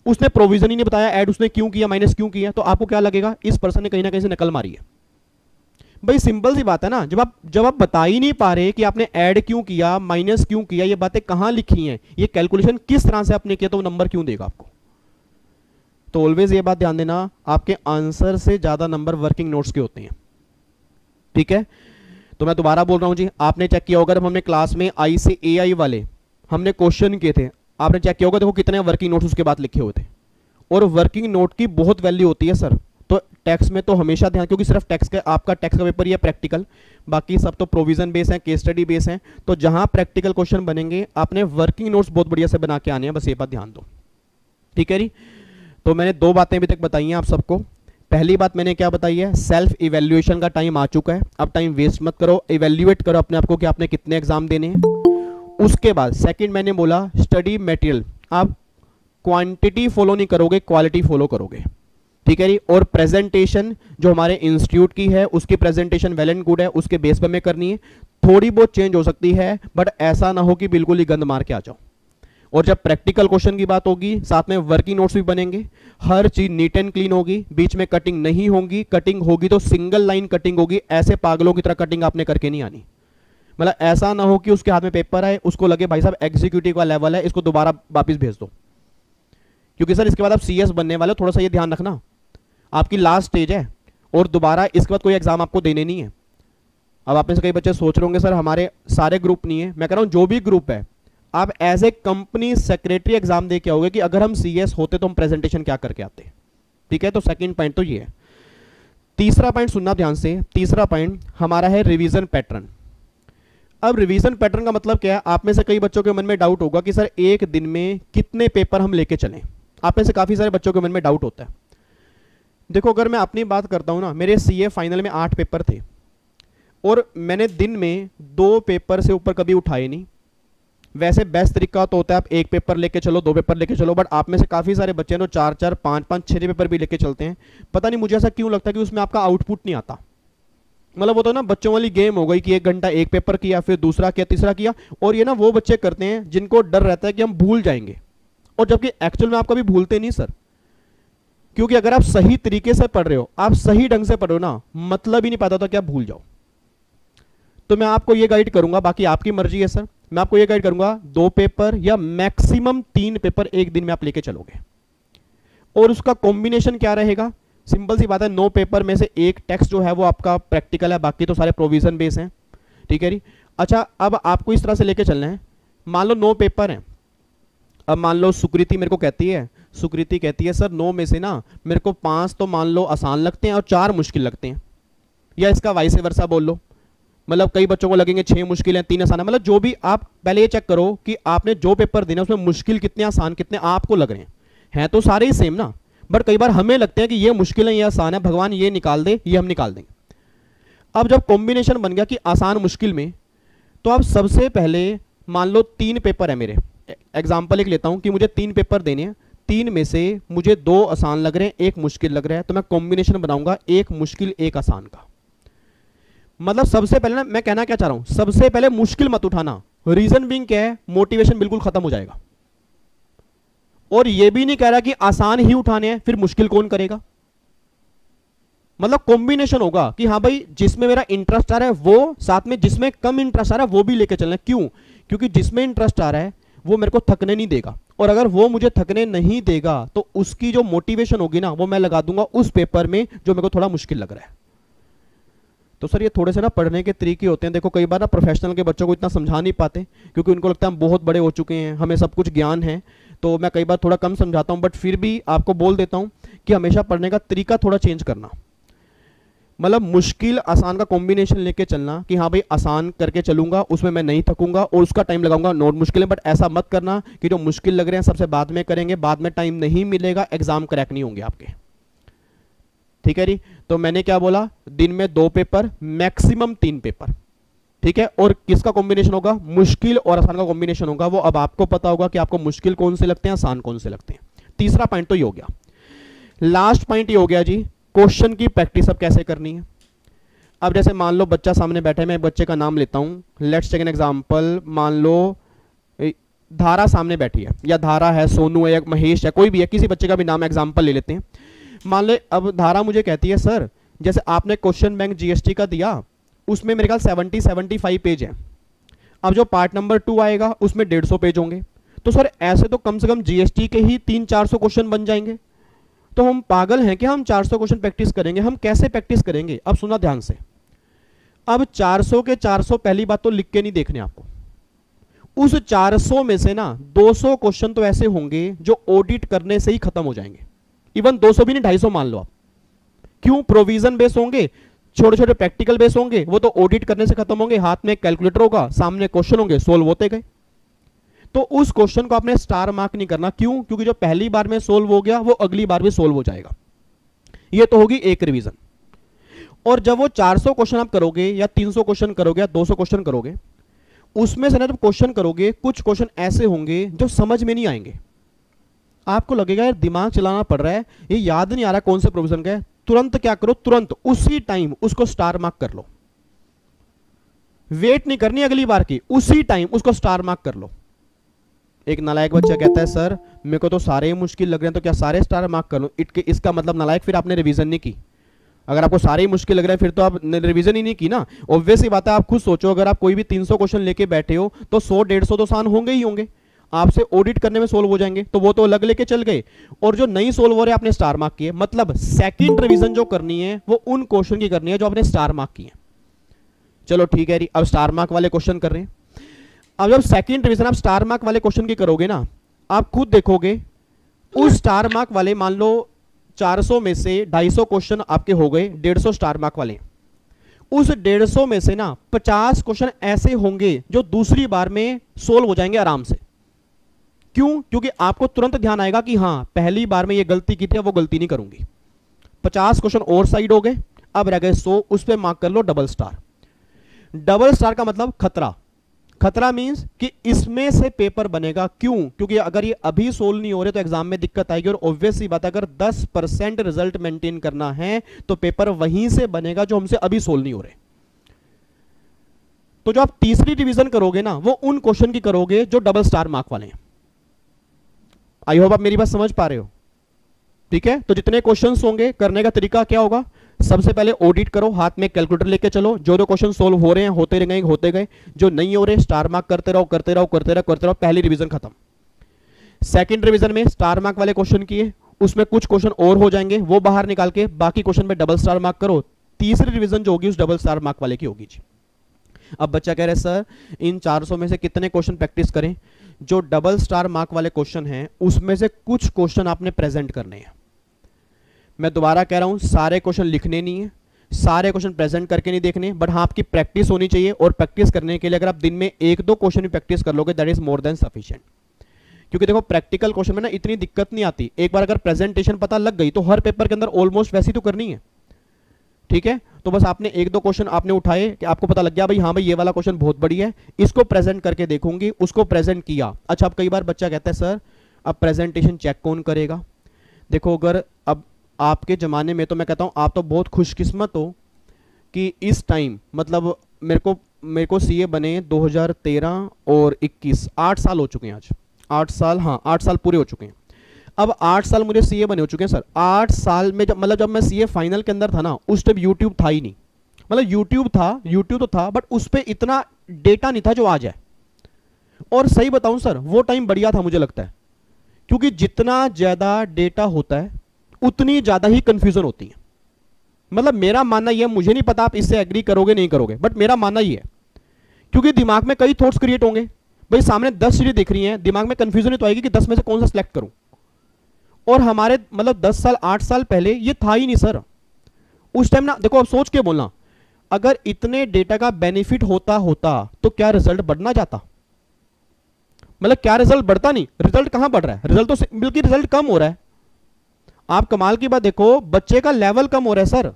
उसने प्रोविजन ही नहीं बताया ऐड उसने क्यों किया, माइनस क्यों किया, तो आपको क्या लगेगा, इस पर्सन ने कहीं ना कहीं से नकल मारी है। भाई सिंपल सी बात है ना, जब आप बता ही नहीं पा रहे कि आपने ऐड क्यों किया, माइनस क्यों किया, ये बातें कहां लिखी हैं, ये कैलकुलेशन किस तरह से आपने किया, तो वो नंबर क्यों देगा आपको। तो ऑलवेज ये बात ध्यान देना, आपके आंसर से ज्यादा नंबर वर्किंग नोट्स के होते हैं, ठीक है। तो मैं दोबारा बोल रहा हूं जी, आपने चेक किया होगा, जब हमने क्लास में आईसीएआई वाले हमने क्वेश्चन किए थे, आपने चेक किया होगा, देखो कितने वर्किंग नोट्स उसके बाद लिखे हुए थे। और वर्किंग नोट की बहुत वैल्यू होती है सर। तो टैक्स में तो हमेशा ध्यान, क्योंकि सिर्फ टैक्स का आपका टैक्स का पेपर ही है प्रैक्टिकल, बाकी सब तो प्रोविजन बेस है, केस स्टडी बेस है। तो जहां प्रैक्टिकल क्वेश्चन बनेंगे आपने वर्किंग नोट्स बहुत बढ़िया से बना के आने हैं, बस ये बात ध्यान दो, ठीक है जी। तो मैंने दो बातें अभी तक बताई हैं आप सबको। पहली बात मैंने क्या बताई है, सेल्फ इवैल्यूएशन का टाइम आ चुका है, अब टाइम वेस्ट मत करो, इवैल्यूएट करो अपने आप को कि आपने कितने एग्जाम देने हैं। उसके बाद सेकंड मैंने बोला स्टडी मटेरियल, आप क्वांटिटी फॉलो नहीं करोगे, क्वालिटी फॉलो करोगे, ठीक है जी। और प्रेजेंटेशन जो हमारे इंस्टीट्यूट की है उसकी प्रेजेंटेशन वेल एंड गुड है, उसके बेस पर हमें करनी है, थोड़ी बहुत चेंज हो सकती है बट ऐसा ना हो कि बिल्कुल ही गंद मार के आ जाओ। और जब प्रैक्टिकल क्वेश्चन की बात होगी साथ में वर्किंग नोट्स भी बनेंगे, हर चीज नीट एंड क्लीन होगी, बीच में कटिंग नहीं होगी, कटिंग होगी तो सिंगल लाइन कटिंग होगी, ऐसे पागलों की तरह कटिंग आपने करके नहीं आनी। मतलब ऐसा ना हो कि उसके हाथ में पेपर आए उसको लगे भाई साहब एग्जीक्यूटिव का लेवल है, इसको दोबारा वापस भेज दो, क्योंकि सर इसके बाद आप सीएस बनने वाले हो, थोड़ा सा ये ध्यान रखना, आपकी लास्ट स्टेज है और दोबारा इसके बाद कोई एग्जाम आपको देने नहीं है। अब आप में से कई बच्चे सोच रहे होंगे सर हमारे सारे ग्रुप नहीं है, मैं कह रहा हूं जो भी ग्रुप है आप as a company secretary exam दे के आओगे कि अगर हम सीएस होते तो हम प्रेजेंटेशन क्या करके आते, ठीक है। तो सेकंड पॉइंट तो ये है। तीसरा पॉइंट सुनना ध्यान से, तीसरा पॉइंट हमारा है रिवीजन पैटर्न। अब रिवीजन पैटर्न का मतलब क्या है, आप में से कई बच्चों के मन में डाउट होगा कि सर एक दिन में कितने पेपर हम लेके चलें, आप में से काफी सारे बच्चों के मन में डाउट होता है। देखो अगर मैं अपनी बात करता हूं ना, मेरे सीए फाइनल में 8 पेपर थे और मैंने दिन में 2 पेपर से ऊपर कभी उठाए नहीं। वैसे बेस्ट तरीका तो होता है आप 1 पेपर लेके चलो, 2 पेपर लेके चलो, बट आप में से काफी सारे बच्चे हैं तो 4-4, 5-5, 6 पेपर भी लेके चलते हैं। पता नहीं मुझे ऐसा क्यों लगता है कि उसमें आपका आउटपुट नहीं आता। मतलब वो तो ना बच्चों वाली गेम हो गई कि 1 घंटा 1 पेपर किया, फिर दूसरा किया, तीसरा किया, और ये ना वो बच्चे करते हैं जिनको डर रहता है कि हम भूल जाएंगे, और जबकि एक्चुअल में आप कभी भूलते नहीं सर। क्योंकि अगर आप सही तरीके से पढ़ रहे हो, आप सही ढंग से पढ़ रहे हो ना, मतलब ही नहीं पता था कि आप भूल जाओ। तो मैं आपको ये गाइड करूंगा, बाकी आपकी मर्जी है सर, मैं आपको ये गाइड करूंगा 2 पेपर या मैक्सिमम 3 पेपर एक दिन में आप लेके चलोगे। और उसका कॉम्बिनेशन क्या रहेगा, सिंपल सी बात है, 9 पेपर में से 1 टेक्स्ट जो है वो आपका प्रैक्टिकल है, बाकी तो सारे प्रोविजन बेस हैं, ठीक है जी। अच्छा अब आपको इस तरह से लेके चलना है, मान लो 9 पेपर हैं। अब मान लो सुकृति मेरे को कहती है, सुकृति कहती है सर 9 में से ना मेरे को 5 तो मान लो आसान लगते हैं और 4 मुश्किल लगते हैं, या इसका वाइस वर्सा बोल लो, मतलब कई बच्चों को लगेंगे 6 मुश्किल हैं 3 आसान है। मतलब जो भी, आप पहले ये चेक करो कि आपने जो पेपर देना उसमें मुश्किल कितने आसान कितने आपको लग रहे हैं तो सारे ही सेम ना, बट कई बार हमें लगते हैं कि ये मुश्किल है ये आसान है, भगवान ये निकाल दे, ये हम निकाल देंगे। अब जब कॉम्बिनेशन बन गया कि आसान मुश्किल में, तो आप सबसे पहले मान लो 3 पेपर है मेरे, एग्जाम्पल एक लेता हूं कि मुझे 3 पेपर देने हैं, 3 में से मुझे 2 आसान लग रहे हैं 1 मुश्किल लग रहा है, तो मैं कॉम्बिनेशन बनाऊंगा 1 मुश्किल 1 आसान का। मतलब सबसे पहले ना मैं कहना क्या चाह रहा हूं, सबसे पहले मुश्किल मत उठाना। रीजन बीइंग क्या है, मोटिवेशन बिल्कुल खत्म हो जाएगा। और ये भी नहीं कह रहा कि आसान ही उठाने हैं, फिर मुश्किल कौन करेगा। मतलब कॉम्बिनेशन होगा कि हाँ भाई जिसमें मेरा इंटरेस्ट आ रहा है वो, साथ में जिसमें कम इंटरेस्ट आ रहा है वो भी लेके चलना है। क्यों, क्योंकि जिसमें इंटरेस्ट आ रहा है वो मेरे को थकने नहीं देगा, और अगर वो मुझे थकने नहीं देगा तो उसकी जो मोटिवेशन होगी ना वो मैं लगा दूंगा उस पेपर में जो मेरे को थोड़ा मुश्किल लग रहा है। तो सर ये थोड़े से ना पढ़ने के तरीके होते हैं। देखो कई बार ना प्रोफेशनल के बच्चों को इतना समझा नहीं पाते, क्योंकि उनको लगता है हम बहुत बड़े हो चुके हैं, हमें सब कुछ ज्ञान है, तो मैं कई बार थोड़ा कम समझाता हूं, बट फिर भी आपको बोल देता हूं कि हमेशा पढ़ने का तरीका थोड़ा चेंज करना। मतलब मुश्किल आसान का कॉम्बिनेशन लेके चलना कि हाँ भाई आसान करके चलूंगा, उसमें मैं नहीं थकूंगा और उसका टाइम लगाऊंगा नॉट मुश्किल है, बट ऐसा मत करना कि जो मुश्किल लग रहे हैं सबसे बाद में करेंगे, बाद में टाइम नहीं मिलेगा, एग्जाम क्रैक नहीं होंगे आपके, ठीक है जी। तो मैंने क्या बोला, दिन में 2 पेपर मैक्सिमम 3 पेपर, ठीक है। और किसका कॉम्बिनेशन होगा, मुश्किल और आसान का कॉम्बिनेशन होगा। वो अब आपको पता होगा कि आपको मुश्किल कौन से लगते हैं, आसान कौन से लगते हैं। तीसरा पॉइंट तो ये हो गया। लास्ट पॉइंट ये हो गया जी, क्वेश्चन की प्रैक्टिस अब कैसे करनी है। अब जैसे मान लो बच्चा सामने बैठे, मैं बच्चे का नाम लेता हूं, लेट्स टेक एन एग्जांपल, मान लो धारा सामने बैठी है, या धारा है, सोनू है, या महेश है, कोई भी है, किसी बच्चे का भी नाम एग्जांपल ले लेते हैं। मान ले अब धारा मुझे कहती है सर जैसे आपने क्वेश्चन बैंक जीएसटी का दिया उसमें मेरे ख्याल 70-75 पेज है, अब जो पार्ट नंबर 2 आएगा उसमें 150 पेज होंगे, तो सर ऐसे तो कम से कम जीएसटी के ही 300-400 क्वेश्चन बन जाएंगे। तो हम पागल हैं कि हम 400 क्वेश्चन प्रैक्टिस करेंगे, हम कैसे प्रैक्टिस करेंगे। अब सुना ध्यान से, अब 400 के 400 पहली बात तो लिख के नहीं देखने आपको, उस 400 में से ना 200 क्वेश्चन तो ऐसे होंगे जो ऑडिट करने से ही खत्म हो जाएंगे। इवन 200 भी नहीं, 250 मान लो आप। क्यों, प्रोविजन बेस होंगे, छोटे छोटे प्रैक्टिकल बेस होंगे, वो तो ऑडिट करने से खत्म होंगे, हाथ में कैलकुलेटर होगा, सामने क्वेश्चन होंगे, सोल्व होते गए। तो उस क्वेश्चन को आपने स्टार मार्क नहीं करना। क्यों? क्योंकि जो पहली बार में सोल्व हो गया वो अगली बार भी सोल्व हो जाएगा। ये तो होगी एक रिवीजन। और जब वो 400 क्वेश्चन आप करोगे या 300 क्वेश्चन करोगे या 200 क्वेश्चन करोगे, उसमें से ना जब क्वेश्चन करोगे कुछ क्वेश्चन ऐसे होंगे जो समझ में नहीं आएंगे। आपको लगेगा यार दिमाग चलाना पड़ रहा है, ये याद नहीं आ रहा कौन से प्रोविजन का है। तुरंत क्या करो, तुरंत उसी टाइम उसको स्टार मार्क कर लो। वेट नहीं करनी अगली बार की, उसी टाइम उसको स्टार मार्क कर लो। एक नालायक बच्चा कहता है सर मेरे को तो सारे ही मुश्किल लग रहे हैं, तो क्या सारे स्टार मार्क कर लो? इसका मतलब नालायक फिर आपने रिवीजन नहीं की। अगर आपको सारे ही मुश्किल लग रहा है फिर तो आप रिवीजन ही नहीं की ना। ऑब्वियस ही बात है, आप खुद सोचो, अगर आप कोई भी 300 क्वेश्चन लेके बैठे हो तो 100-150 तो आसान होंगे ही होंगे, आपसे ऑडिट करने में सोल्व हो जाएंगे, तो वो तो अलग लेके चल गए। और जो नहीं सोल्व हो रहे आपने स्टार मार्क किए, मतलब सेकंड रिवीजन जो करनी है वो उन क्वेश्चन की करनी है जो आपने स्टार मार्क किए। चलो ठीक है, अब स्टार मार्क वाले क्वेश्चन कर रहे हैं। अब जब सेकंड रिवीजन आप स्टार मार्क वाले क्वेश्चन की करोगे ना, आप खुद देखोगे उस स्टार मार्क वाले, मान लो 400 में से 250 क्वेश्चन आपके हो गए 150 स्टार मार्क वाले। उस 150 में से ना 50 क्वेश्चन ऐसे होंगे जो दूसरी बार में सोल्व हो जाएंगे आराम से। क्यों? क्योंकि आपको तुरंत ध्यान आएगा कि हाँ पहली बार में ये गलती की थी, वो गलती नहीं करूंगी। 50 क्वेश्चन और साइड हो गए, अब रह गए 100, उस पर मार्क कर लो डबल स्टार। डबल स्टार का मतलब खतरा। खतरा मींस कि इसमें से पेपर बनेगा। क्यों? क्योंकि अगर ये अभी सोल्व नहीं हो रहे तो एग्जाम में दिक्कत आएगी। और ऑब्वियस सी बात है, अगर 10% रिजल्ट मेंटेन करना है तो पेपर वहीं से बनेगा जो हमसे अभी सोल्व नहीं हो रहे। तो जो आप तीसरी रिवीजन करोगे ना, वो उन क्वेश्चन की करोगे जो डबल स्टार मार्क वाले हैं। आई होप आप मेरी बात समझ पा रहे हो? ठीक है, तो जितने क्वेश्चंस होंगे करने का तरीका क्या होगा, सबसे पहले ऑडिट करो, हाथ में कैलकुलेटर लेके चलो, जो जो क्वेश्चन सोल्व हो रहे हैं होते गए, जो नहीं हो रहे स्टार मार्क करते रहो, पहली रिवीजन खत्म। सेकंड रिवीजन में स्टार मार्क वाले क्वेश्चन किए, उसमें कुछ क्वेश्चन और हो जाएंगे, वो बाहर निकाल के बाकी क्वेश्चन में डबल स्टार मार्क करो। तीसरी रिवीजन जो होगी उस डबल स्टार मार्क वाले की होगी जी। अब बच्चा कह रहे हैं सर इन 400 में से कितने क्वेश्चन प्रैक्टिस करें? जो डबल स्टार मार्क वाले क्वेश्चन हैं उसमें से कुछ क्वेश्चन आपने प्रेजेंट करने हैं। मैं दोबारा कह रहा हूं, सारे क्वेश्चन लिखने नहीं है, सारे क्वेश्चन प्रेजेंट करके नहीं देखने, बट हाँ आपकी प्रैक्टिस होनी चाहिए। और प्रैक्टिस करने के लिए अगर आप दिन में 1-2 क्वेश्चन भी प्रैक्टिस कर लोगे that is more than sufficient. क्योंकि देखो प्रैक्टिकल क्वेश्चन में ना इतनी दिक्कत नहीं आती, एक बार अगर प्रेजेंटेशन पता लग गई तो हर पेपर के अंदर ऑलमोस्ट वैसी तो करनी है। ठीक है, तो बस आपने 1-2 क्वेश्चन आपने उठाए कि आपको पता लग गया भाई हाँ भाई ये वाला क्वेश्चन बहुत बढ़िया है, इसको प्रेजेंट करके देखूंगी, उसको प्रेजेंट किया। अच्छा, अब कई बार बच्चा कहता है सर अब प्रेजेंटेशन चेक कौन करेगा? देखो अगर अब आपके ज़माने में, तो मैं कहता हूँ आप तो बहुत खुशकिस्मत हो कि इस टाइम, मतलब मेरे को सीए बने 2013 और 21, 8 साल हो चुके हैं आज। 8 साल, हाँ 8 साल पूरे हो चुके हैं। अब 8 साल मुझे सीए बने हो चुके हैं सर। 8 साल में जब मैं सीए फाइनल के अंदर था ना, उस टाइम यूट्यूब था ही नहीं। मतलब यूट्यूब तो था बट उस पर इतना डेटा नहीं था जो आज है। और सही बताऊं सर वो टाइम बढ़िया था मुझे लगता है, क्योंकि जितना ज़्यादा डेटा होता है उतनी ज़्यादा ही कंफ्यूजन होती है। मतलब मेरा मानना यह है, मुझे नहीं पता आप इससे एग्री करोगे नहीं करोगे, बट मेरा मानना यह है, क्योंकि दिमाग में कई थॉट्स क्रिएट होंगे। भाई सामने 10 चीजें दिख रही हैं, दिमाग में कंफ्यूजन तो आएगी कि 10 में से कौन सा सिलेक्ट करूं। और हमारे मतलब 10 साल 8 साल पहले ये था ही नहीं सर। उस टाइम ना देखो, अब सोच के बोलना, अगर इतने डेटा का बेनिफिट होता तो क्या रिजल्ट बढ़ना जाता? मतलब क्या रिजल्ट बढ़ता? नहीं, रिजल्ट कहां बढ़ रहा है? रिजल्ट तो बल्कि रिजल्ट कम हो रहा है। आप कमाल की बात देखो, बच्चे का लेवल कम हो रहा है सर,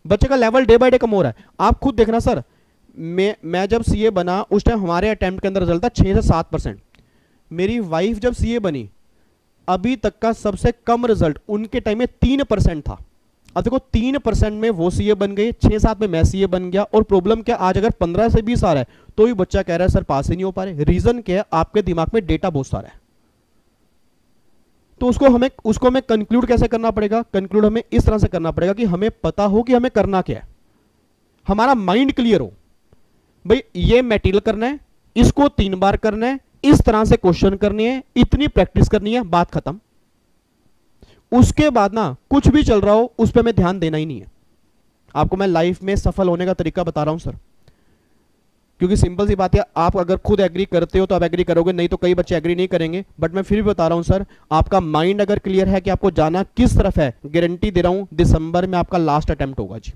बच्चे का लेवल डे बाय डे कम हो रहा है। आप खुद देखना सर, मैं जब सीए बना उस टाइम हमारे अटेम्प्ट के अंदर रिजल्ट था 6 से 7%। मेरी वाइफ जब सीए बनी, अभी तक का सबसे कम रिजल्ट उनके टाइम में 3% था। अब देखो 3% में वो सीए बन गए, 6-7 में मैं सीए बन गया। और प्रॉब्लम क्या, आज अगर 15 से 20 आ रहा है तो भी बच्चा कह रहा है सर पास ही नहीं हो पा रहे। रीजन क्या है? आपके दिमाग में डेटा बहुत सारा है। तो उसको हमें कंक्लूड कैसे करना पड़ेगा? कंक्लूड हमें इस तरह से करना पड़ेगा कि हमें पता हो कि हमें करना क्या है, हमारा माइंड क्लियर हो। भाई ये मटेरियल करना है, इसको 3 बार करना है, इस तरह से क्वेश्चन करने हैं, इतनी प्रैक्टिस करनी है, बात खत्म। उसके बाद ना कुछ भी चल रहा हो उस पर हमें ध्यान देना ही नहीं है। आपको मैं लाइफ में सफल होने का तरीका बता रहा हूं सर, क्योंकि सिंपल सी बात है, आप अगर खुद एग्री करते हो तो आप एग्री करोगे, नहीं तो कई बच्चे एग्री नहीं करेंगे। बट मैं फिर भी बता रहा हूं सर, आपका माइंड अगर क्लियर है कि आपको जाना किस तरफ है, गारंटी दे रहा हूं दिसंबर में आपका लास्ट अटेम्प्ट होगा जी।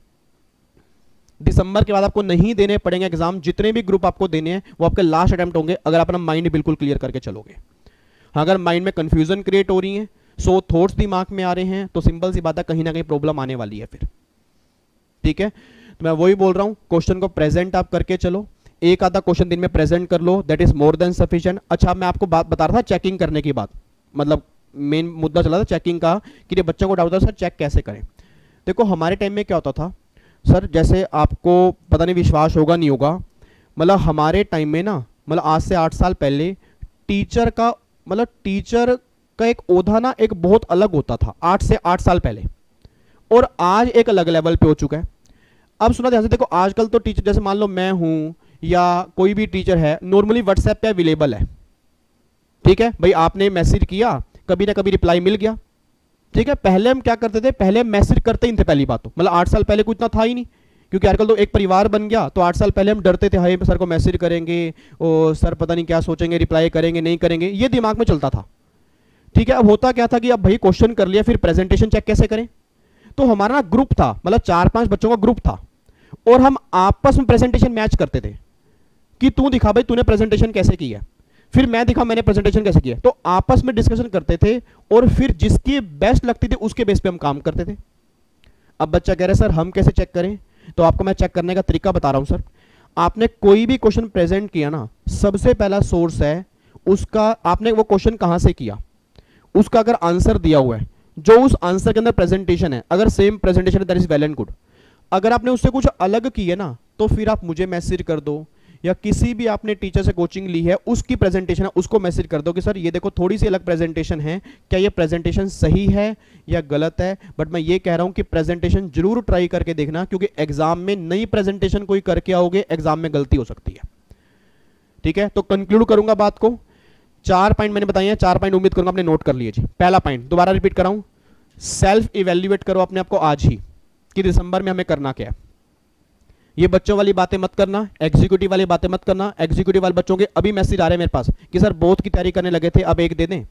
दिसंबर के बाद आपको नहीं देने पड़ेंगे एग्जाम, जितने भी ग्रुप आपको देने हैं वो आपके लास्ट अटेम्प्ट होंगे अगर आप अपना माइंड बिल्कुल क्लियर करके चलोगे। अगर माइंड में कंफ्यूजन क्रिएट हो रही है, सो थॉट्स दिमाग में आ रहे हैं, तो सिंपल सी बात है कहीं ना कहीं प्रॉब्लम आने वाली है फिर। ठीक है, तो मैं वही बोल रहा हूं, क्वेश्चन को प्रेजेंट आप करके चलो, एक आधा क्वेश्चन दिन में प्रेजेंट कर लो, that is more than sufficient. अच्छा, मैं आपको बात बता रहा था चेकिंग करने की बात, मतलब मेन मुद्दा चला था चेकिंग का कि ये बच्चों को डाउट था सर चेक कैसे करें। देखो हमारे टाइम में क्या होता था सर, जैसे आपको पता नहीं विश्वास होगा नहीं होगा, मतलब हमारे टाइम में ना, मतलब आज से 8 साल पहले टीचर का एक ओधा ना एक बहुत अलग होता था, 8 से 8 साल पहले, और आज एक अलग लेवल पे हो चुका है। अब सुना ध्यान से, देखो आजकल तो टीचर, जैसे मान लो मैं हूं या कोई भी टीचर है, नॉर्मली व्हाट्सएप पे अवेलेबल है। ठीक है भाई, आपने मैसेज किया, कभी ना कभी रिप्लाई मिल गया। ठीक है, पहले हम क्या करते थे, पहले मैसेज करते ही थे पहली बात तो, मतलब 8 साल पहले कुछ इतना था ही नहीं, क्योंकि आजकल तो एक परिवार बन गया। तो 8 साल पहले हम डरते थे, हाय सर को मैसेज करेंगे और सर पता नहीं क्या सोचेंगे, रिप्लाई करेंगे नहीं करेंगे, ये दिमाग में चलता था। ठीक है, अब होता क्या था कि अब भाई क्वेश्चन कर लिया, फिर प्रेजेंटेशन चेक कैसे करें। तो हमारा ना ग्रुप था, मतलब 4-5 बच्चों का ग्रुप था, और हम आपस में प्रेजेंटेशन मैच करते थे कि तू दिखा भाई तूने प्रेजेंटेशन कैसे की है, फिर मैं दिखा मैंने प्रेजेंटेशन कैसे किया। तो आपस में डिस्कशन करते थे और फिर जिसकी बेस्ट लगती थी उसके बेस पे हम काम करते थे। अब बच्चा कह रहा है सर हम कैसे चेक करें, तो आपको मैं चेक करने का तरीका बता रहा हूं सर। आपने कोई भी क्वेश्चन प्रेजेंट किया ना, सबसे पहला सोर्स है उसका, आपने वो क्वेश्चन कहां से किया, उसका अगर आंसर दिया हुआ है, जो उस आंसर के अंदर प्रेजेंटेशन है, अगर सेम प्रेजेंटेशन है that is well and good. अगर आपने उससे कुछ अलग की है ना, तो फिर आप मुझे मैसेज कर दो, या किसी भी आपने टीचर से कोचिंग ली है उसकी प्रेजेंटेशन है उसको मैसेज कर दो कि सर ये देखो थोड़ी सी अलग प्रेजेंटेशन है, क्या ये प्रेजेंटेशन सही है या गलत है। बट मैं ये कह रहा हूं कि प्रेजेंटेशन जरूर ट्राई करके देखना, क्योंकि एग्जाम में नई प्रेजेंटेशन कोई करके आओगे, एग्जाम में गलती हो सकती है। ठीक है, तो कंक्लूड करूंगा बात को, 4 पॉइंट मैंने बताए हैं, 4 पॉइंट उम्मीद करूंगा आपने नोट कर लिए जी। पहला पॉइंट दोबारा रिपीट कर रहा हूं, सेल्फ इवेल्युएट करो अपने आप को आज ही कि दिसंबर में हमें करना क्या है। ये बच्चों वाली बातें मत करना, एग्जीक्यूटिव वाली बातें मत करना। एग्जीक्यूटिव वाले बच्चों के अभी मैसेज आ रहे हैं मेरे पास कि सर बोथ की तैयारी करने लगे थे, अब एक दे दें।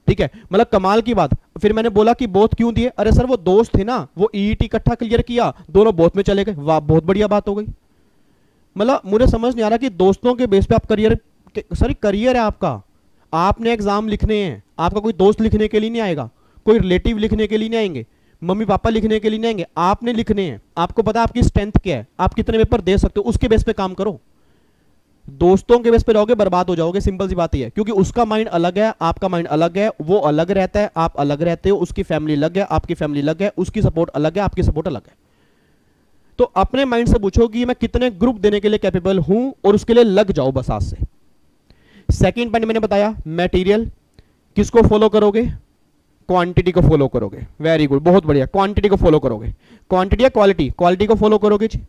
ठीक है, मतलब कमाल की बात। फिर मैंने बोला कि बोथ क्यों दिए, अरे सर वो दोस्त थे ना, वो ईईटी इकट्ठा क्लियर किया, दोनों बोथ में चले गए। वाह बहुत बढ़िया बात हो गई। मतलब मुझे समझ नहीं आ रहा कि दोस्तों के बेस पे आप करियर, सर करियर है आपका, आपने एग्जाम लिखने हैं, आपका कोई दोस्त लिखने के लिए नहीं आएगा, कोई रिलेटिव लिखने के लिए नहीं आएंगे, मम्मी पापा लिखने के लिए नहीं आएंगे, आपने लिखने हैं। आपको पता है आपकी स्ट्रेंथ क्या है, आप कितने पेपर दे सकते हो, उसके बेस पे काम करो। दोस्तों के बेस पे रहोगे बर्बाद हो जाओगे, सिंपल सी बात ही है। क्योंकि उसका माइंड अलग है, आपका माइंड अलग है, वो अलग रहता है, आप अलग रहते हो, उसकी फैमिली अलग है, आपकी फैमिली अलग है, उसकी सपोर्ट अलग है, आपकी सपोर्ट अलग है। तो अपने माइंड से पूछो कि मैं कितने ग्रुप देने के लिए कैपेबल हूं, और उसके लिए लग जाओ बस आज से। सेकेंड पॉइंट मैंने बताया, मटेरियल किसको फॉलो करोगे, क्वांटिटी को फॉलो करोगे। वेरी गुड, बहुत बढ़िया, क्वांटिटी को फॉलो करोगे। क्वांटिटी या क्वालिटी, क्वालिटी को फॉलो करोगे जी।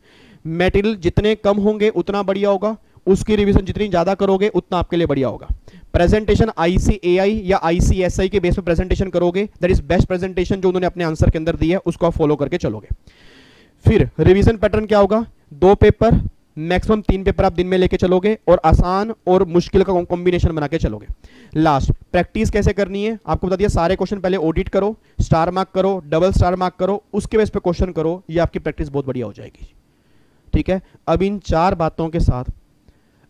मटेरियल जितने कम होंगे उतना बढ़िया होगा, उसकी रिवीजन जितनी ज्यादा करोगे उतना आपके लिए बढ़िया होगा। प्रेजेंटेशन ICAI या ICSI के बेस पे प्रेजेंटेशन करोगे, दैट इज बेस्ट प्रेजेंटेशन जो उन्होंने अपने आंसर के अंदर दी है, उसको आप फॉलो करके चलोगे। फिर रिवीजन पैटर्न क्या होगा, 2 पेपर मैक्सिमम 3 पेपर आप दिन में लेके चलोगे, और आसान और मुश्किल का कॉम्बिनेशन बना के चलोगे। लास्ट प्रैक्टिस कैसे करनी है आपको बता दिया, सारे क्वेश्चन पहले ऑडिट करो, स्टार मार्क करो, डबल स्टार मार्क करो, उसके बेस पे क्वेश्चन करो, ये आपकी प्रैक्टिस बहुत बढ़िया हो जाएगी। ठीक है, अब इन 4 बातों के साथ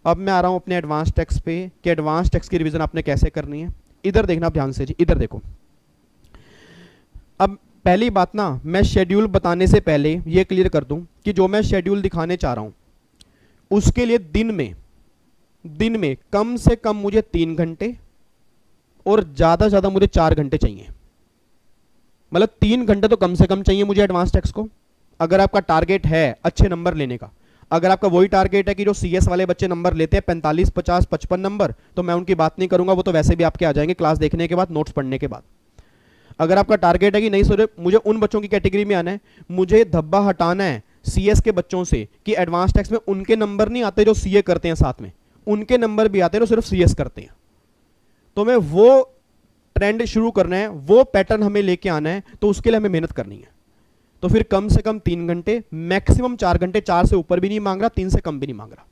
अब मैं आ रहा हूं अपने एडवांस टेक्स्ट पे कि एडवांस टेक्स्ट की रिवीजन आपने कैसे करनी है। इधर देखना आप ध्यान से जी, इधर देखो। अब पहली बात ना, मैं शेड्यूल बताने से पहले ये क्लियर कर दूं कि जो मैं शेड्यूल दिखाने चाह रहा हूं उसके लिए दिन में कम से कम मुझे 3 घंटे और ज्यादा से ज्यादा मुझे 4 घंटे चाहिए। मतलब 3 घंटे तो कम से कम चाहिए मुझे एडवांस टेक्स्ट को, अगर आपका टारगेट है अच्छे नंबर लेने का। अगर आपका वही टारगेट है कि जो CS वाले बच्चे नंबर लेते हैं 45, 50, 55 नंबर, तो मैं उनकी बात नहीं करूंगा, वो तो वैसे भी आपके आ जाएंगे क्लास देखने के बाद, नोट्स पढ़ने के बाद। अगर आपका टारगेट है कि नहीं सर मुझे उन बच्चों की कैटेगरी में आना है, मुझे धब्बा हटाना है CS के बच्चों से कि एडवांस टेक्स्ट में उनके नंबर नहीं आते जो CA करते हैं, साथ में उनके नंबर भी आते हैं जो सिर्फ CS करते हैं, तो मैं वो ट्रेंड शुरू करना है, वो पैटर्न हमें लेके आना है, तो उसके लिए हमें मेहनत करनी है। तो फिर कम से कम 3 घंटे, मैक्सिमम 4 घंटे, 4 से ऊपर भी नहीं मांग रहा, 3 से कम भी नहीं मांग रहा,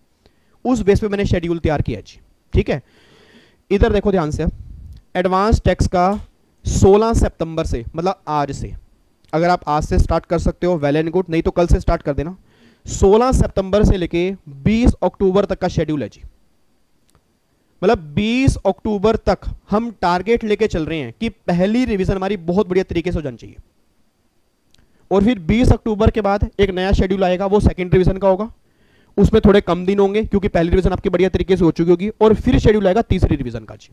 उस बेस पे मैंने शेड्यूल तैयार किया जी। ठीक है, इधर देखो ध्यान से, एडवांस टेक्स्ट का 16 सितंबर से, मतलब आज से, अगर आप आज से स्टार्ट कर सकते हो वेल एंड गुड, नहीं तो कल से स्टार्ट कर देना। 16 सितंबर से लेके 20 अक्टूबर तक का शेड्यूल है जी। मतलब 20 अक्टूबर तक हम टारगेट लेके चल रहे हैं कि पहली रिवीजन हमारी बहुत बढ़िया तरीके से हो जानी चाहिए, और फिर 20 अक्टूबर के बाद एक नया शेड्यूल आएगा, वो सेकंड रिवीजन का होगा। उसमें थोड़े कम दिन होंगे क्योंकि पहली रिवीजन आपकी बढ़िया तरीके से हो चुकी होगी, और फिर शेड्यूल आएगा तीसरी रिवीजन का जी।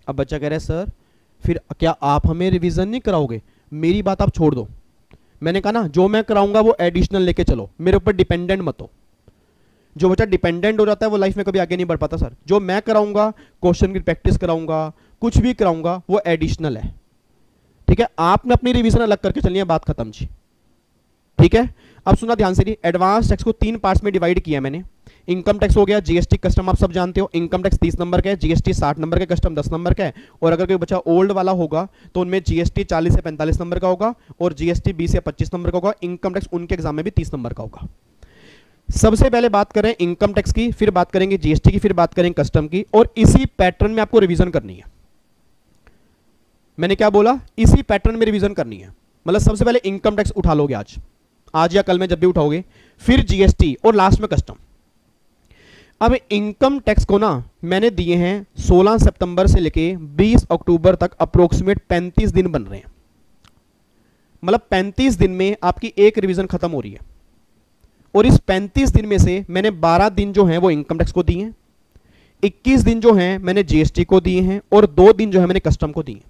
अब बच्चा कह रहा है सर फिर क्या आप हमें रिवीजन नहीं कराओगे? मेरी बात आप छोड़ दो। मैंने कहा ना जो मैं कराऊंगा वो एडिशनल लेके चलो, मेरे ऊपर डिपेंडेंट मत हो। जो बच्चा डिपेंडेंट हो जाता है वो लाइफ में कभी आगे नहीं बढ़ पाता सर। जो मैं कराऊंगा, क्वेश्चन की प्रैक्टिस कराऊंगा, कुछ भी कराऊंगा, वो एडिशनल है। ठीक है, आपने अपनी रिवीजन अलग करके चलनी है, बात खत्म जी। ठीक है, अब सुना ध्यान से, एडवांस टैक्स को 3 पार्ट्स में डिवाइड किया मैंने। इनकम टैक्स हो गया, जीएसटी कस्टम आप सब जानते हो, इनकम टैक्स 30 नंबर का है, जीएसटी 60 नंबर का, कस्टम 10 नंबर का है। और अगर कोई बच्चा ओल्ड वाला होगा तो उनमें जीएसटी 40 से 45 नंबर का होगा, और जीएसटी 20 से 25 नंबर का होगा। इनकम टैक्स उनके एग्जाम में भी 30 नंबर का होगा। सबसे पहले बात करें इनकम टैक्स की, फिर बात करेंगे जीएसटी की, फिर बात करेंगे कस्टम की, और इसी पैटर्न में आपको रिवीजन करनी है। मैंने क्या बोला? इसी पैटर्न में रिवीजन करनी है। मतलब सबसे पहले इनकम टैक्स उठा लोगे आज या कल में जब भी उठाओगे, फिर जीएसटी, और लास्ट में कस्टम। अब इनकम टैक्स को ना मैंने दिए हैं 16 सितंबर से लेके 20 अक्टूबर तक, अप्रोक्सीमेट 35 दिन बन रहे हैं। मतलब 35 दिन में आपकी एक रिवीजन खत्म हो रही है, और इस 35 दिन में से मैंने 12 दिन जो हैं वो इनकम टैक्स को दिए हैं, 21 दिन जो हैं मैंने जीएसटी को दिए हैं, और 2 दिन जो है मैंने कस्टम को दिए हैं।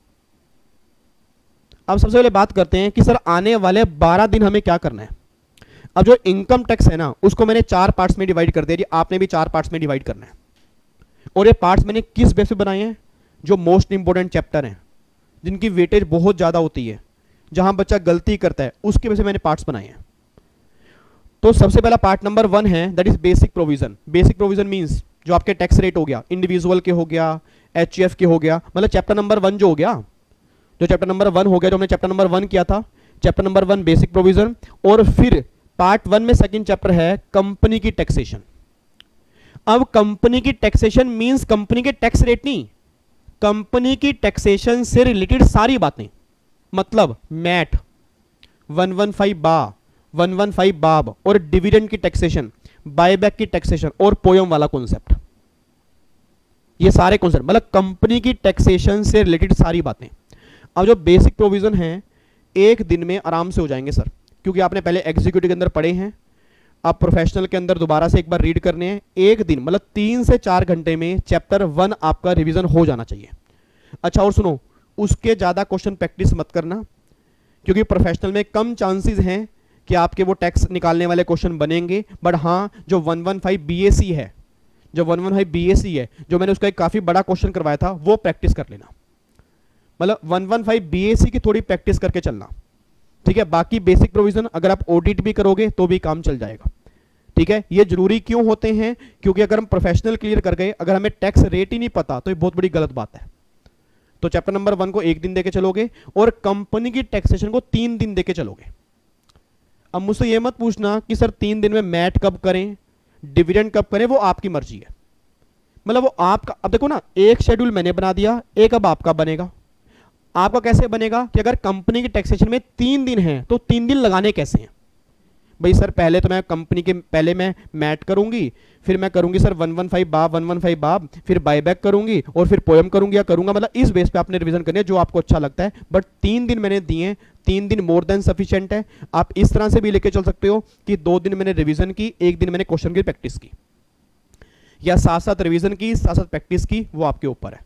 अब सबसे पहले बात करते हैं कि सर आने वाले 12 दिन हमें क्या करना है। अब जो इनकम टैक्स है ना उसको मैंने 4 पार्ट्स में डिवाइड कर दिया, आपने भी 4 पार्ट्स में डिवाइड करना है। और ये पार्ट्स मैंने किस बेस पे बनाए हैं? जो मोस्ट इंपोर्टेंट चैप्टर हैं, जिनकी वेटेज बहुत ज्यादा होती है, जहां बच्चा गलती करता है, उसके वजह से मैंने पार्ट्स बनाए हैं। तो सबसे पहला पार्ट नंबर 1 है, that is basic provision. Basic provision means जो आपके टैक्स रेट हो गया, इंडिविजुअल के हो गया, एचयूएफ के हो गया, मतलब चैप्टर नंबर 1 जो हो गया, जो चैप्टर नंबर 1 हो गया, जो हमने चैप्टर नंबर 1 किया था, चैप्टर नंबर 1 बेसिक प्रोविजन। और फिर पार्ट 1 में सेकंड चैप्टर है कंपनी की टैक्सेशन। अब कंपनी की टैक्सेशन मींस कंपनी के टैक्स रेट नहीं, कंपनी की टैक्सेशन से रिलेटेड सारी बातें, मतलब मैट 115 बाब और डिविडेंड की टैक्सेशन, बायबैक की टैक्सेशन और पोयम वाला कॉन्सेप्ट, ये सारे कॉन्सेप्ट मतलब कंपनी की टैक्सेशन से रिलेटेड सारी बातें। अब जो बेसिक प्रोविजन है एक दिन में आराम से हो जाएंगे सर, क्योंकि आपने पहले एग्जीक्यूटिव के अंदर पढ़े हैं, आप प्रोफेशनल के अंदर दोबारा से एक बार रीड करने हैं। एक दिन मतलब 3 से 4 घंटे में चैप्टर 1 आपका रिवीजन हो जाना चाहिए। अच्छा और सुनो, उसके ज़्यादा क्वेश्चन प्रैक्टिस मत करना, क्योंकि प्रोफेशनल में कम चांसेस हैं कि आपके वो टैक्स निकालने वाले क्वेश्चन बनेंगे। बट हाँ, जो 115 बीएसी है, जो 115 बीएसी है, जो मैंने उसका एक काफ़ी बड़ा क्वेश्चन करवाया था, वो प्रैक्टिस कर लेना। मतलब 115 बीएसी की थोड़ी प्रैक्टिस करके चलना, ठीक है। बाकी बेसिक प्रोविजन अगर आप ऑडिट भी करोगे तो भी काम चल जाएगा, ठीक है। ये जरूरी क्यों होते हैं? क्योंकि अगर हम प्रोफेशनल क्लियर कर गए, अगर हमें टैक्स रेट ही नहीं पता तो ये बहुत बड़ी गलत बात है। तो चैप्टर नंबर 1 को 1 दिन देके चलोगे, और कंपनी की टैक्सेशन को 3 दिन देके चलोगे। अब मुझसे ये मत पूछना कि सर 3 दिन में मैट कब करें, डिविडेंड कब करें, वो आपकी मर्जी है। मतलब वो आपका, अब देखो ना, एक शेड्यूल मैंने बना दिया, एक अब आपका बनेगा। आपका कैसे बनेगा कि अगर कंपनी की टैक्सेशन में 3 दिन है तो 3 दिन लगाने कैसे हैं? भाई सर पहले तो मैं कंपनी के पहले मैं मैट करूंगी, फिर मैं करूंगी सर 115 बाब, फिर बायबैक करूंगी, और फिर पोयम करूंगी या करूंगा। मतलब इस बेस पे आपने रिवीजन करनी है जो आपको अच्छा लगता है। बट 3 दिन मैंने दिए हैं, 3 दिन मोर देन सफिशिएंट है। आप इस तरह से भी लेके चल सकते हो कि 2 दिन मैंने रिवीजन की, 1 दिन मैंने क्वेश्चन की प्रैक्टिस की, या साथ साथ रिवीजन की साथ साथ प्रैक्टिस की, वो आपके ऊपर है।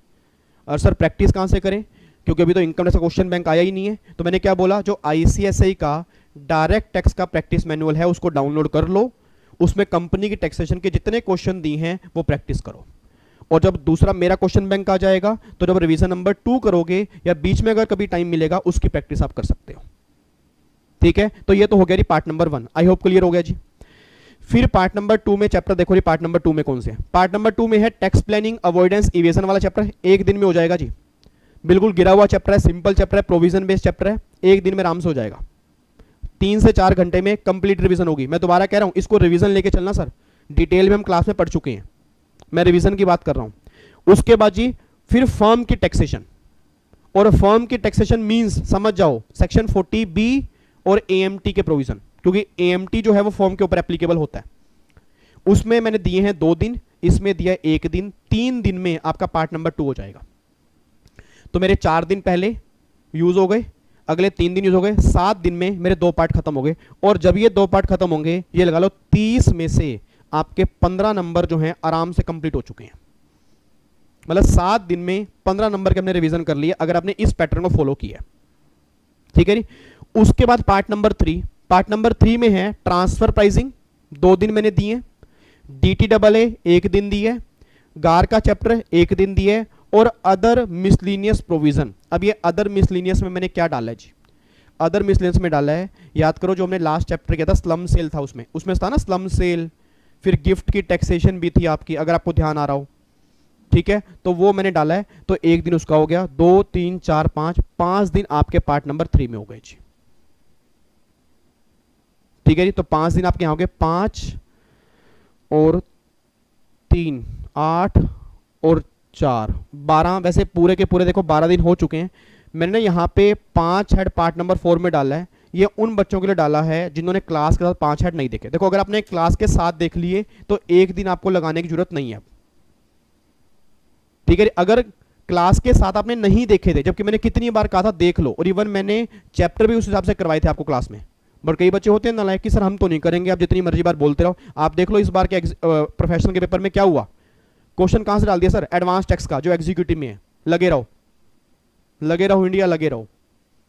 और सर प्रैक्टिस कहाँ से करें, क्योंकि अभी तो इनकम टैक्स का क्वेश्चन बैंक आया ही नहीं है। तो मैंने क्या बोला, जो आईसीएसआई का डायरेक्ट टैक्स का प्रैक्टिस मैनुअल है उसको डाउनलोड कर लो, उसमें कंपनी की टैक्सेशन के जितने क्वेश्चन दिए हैं वो प्रैक्टिस करो। और जब दूसरा मेरा क्वेश्चन बैंक आ जाएगा तो जब रिवीजन नंबर 2 करोगे या बीच में अगर कभी टाइम मिलेगा उसकी प्रैक्टिस आप कर सकते हो, ठीक है। तो ये तो हो गया जी part number 1, I hope clear हो गया जी। फिर पार्ट नंबर 2 में चैप्टर देखो जी, पार्ट नंबर 2 में कौन से है? पार्ट नंबर 2 में है टैक्स प्लानिंग, अवॉइडेंस, इवेजन वाला चैप्टर। 1 दिन में हो जाएगा जी, बिल्कुल गिरा हुआ चैप्टर है, सिंपल चैप्टर है, प्रोविजन बेस्ड चैप्टर है, 1 दिन में आराम से हो जाएगा। 3 से 4 घंटे में कंप्लीट रिवीजन होगी। मैं दोबारा कह रहा हूं, इसको रिवीजन लेके चलना सर, डिटेल में हम क्लास में पढ़ चुके हैं, मैं रिवीजन की बात कर रहा हूं। उसके बाद जी फिर फर्म की टैक्सेशन, और फर्म की टैक्सेशन मींस समझ जाओ सेक्शन 40B और AMT के प्रोविजन, क्योंकि AMT जो है वो फॉर्म के ऊपर एप्लीकेबल होता है। उसमें मैंने दिए हैं 2 दिन, इसमें दिया 1 दिन, 3 दिन में आपका पार्ट नंबर 2 हो जाएगा। तो मेरे 4 दिन पहले यूज हो गए, अगले 3 दिन यूज हो गए, 7 दिन में मेरे 2 पार्ट खत्म हो गए। और जब ये 2 पार्ट खत्म होंगे, ये लगा लो 30 में से आपके 15 नंबर जो हैं आराम से कंप्लीट हो चुके हैं। मतलब 7 दिन में 15 नंबर के हमने रिवीजन कर लिए अगर आपने इस पैटर्न को फॉलो किया। ठीक है जी। उसके बाद पार्ट नंबर 3, पार्ट नंबर 3 में है ट्रांसफर प्राइसिंग, 2 दिन मैंने दिए, DTAA 1 दिन दी है, गार का चैप्टर 1 दिन दिए है, और अदर मिसलीनियस प्रोविजन। अब ये अदर मिसलीनियस में मैंने क्या डाला है जी, अदर मिसलीनियस में डाला है, याद करो जो हमने लास्ट चैप्टर किया था स्लम सेल था, उसमें था ना स्लम सेल, फिर गिफ्ट की टैक्सेशन भी थी आपकी, अगर आपको ध्यान आ रहा हो। ठीक है, तो वो मैंने डाला है, तो 1 दिन उसका हो गया, 2 3 4 5 दिन आपके पार्ट नंबर 3 में हो गए जी। ठीक है जी, तो 5 दिन आपके यहां हो गए, 5 और 3 8 और 4 12, वैसे पूरे के पूरे देखो 12 दिन हो चुके हैं। मैंने यहाँ पे 5 हेड पार्ट नंबर 4 में डाला है, ये उन बच्चों के लिए डाला है जिन्होंने क्लास के साथ 5 हेड नहीं देखे। देखो अगर आपने क्लास के साथ देख लिए तो 1 दिन आपको लगाने की जरूरत नहीं है। ठीक है, अगर क्लास के साथ आपने नहीं देखे थे, जबकि मैंने कितनी बार कहा था देख लो, और इवन मैंने चैप्टर भी उस हिसाब से करवाए थे आपको क्लास में। बट कई बच्चे होते हैं नालायक कि सर हम तो नहीं करेंगे, आप जितनी मर्जी बार बोलते रहो। आप देख लो इस बार के प्रोफेशनल के पेपर में क्या हुआ, क्वेश्चन कहां से डाल दिया सर, एडवांस टैक्स का जो एग्जीक्यूटिव में है, लगे रहो इंडिया, लगे रहो।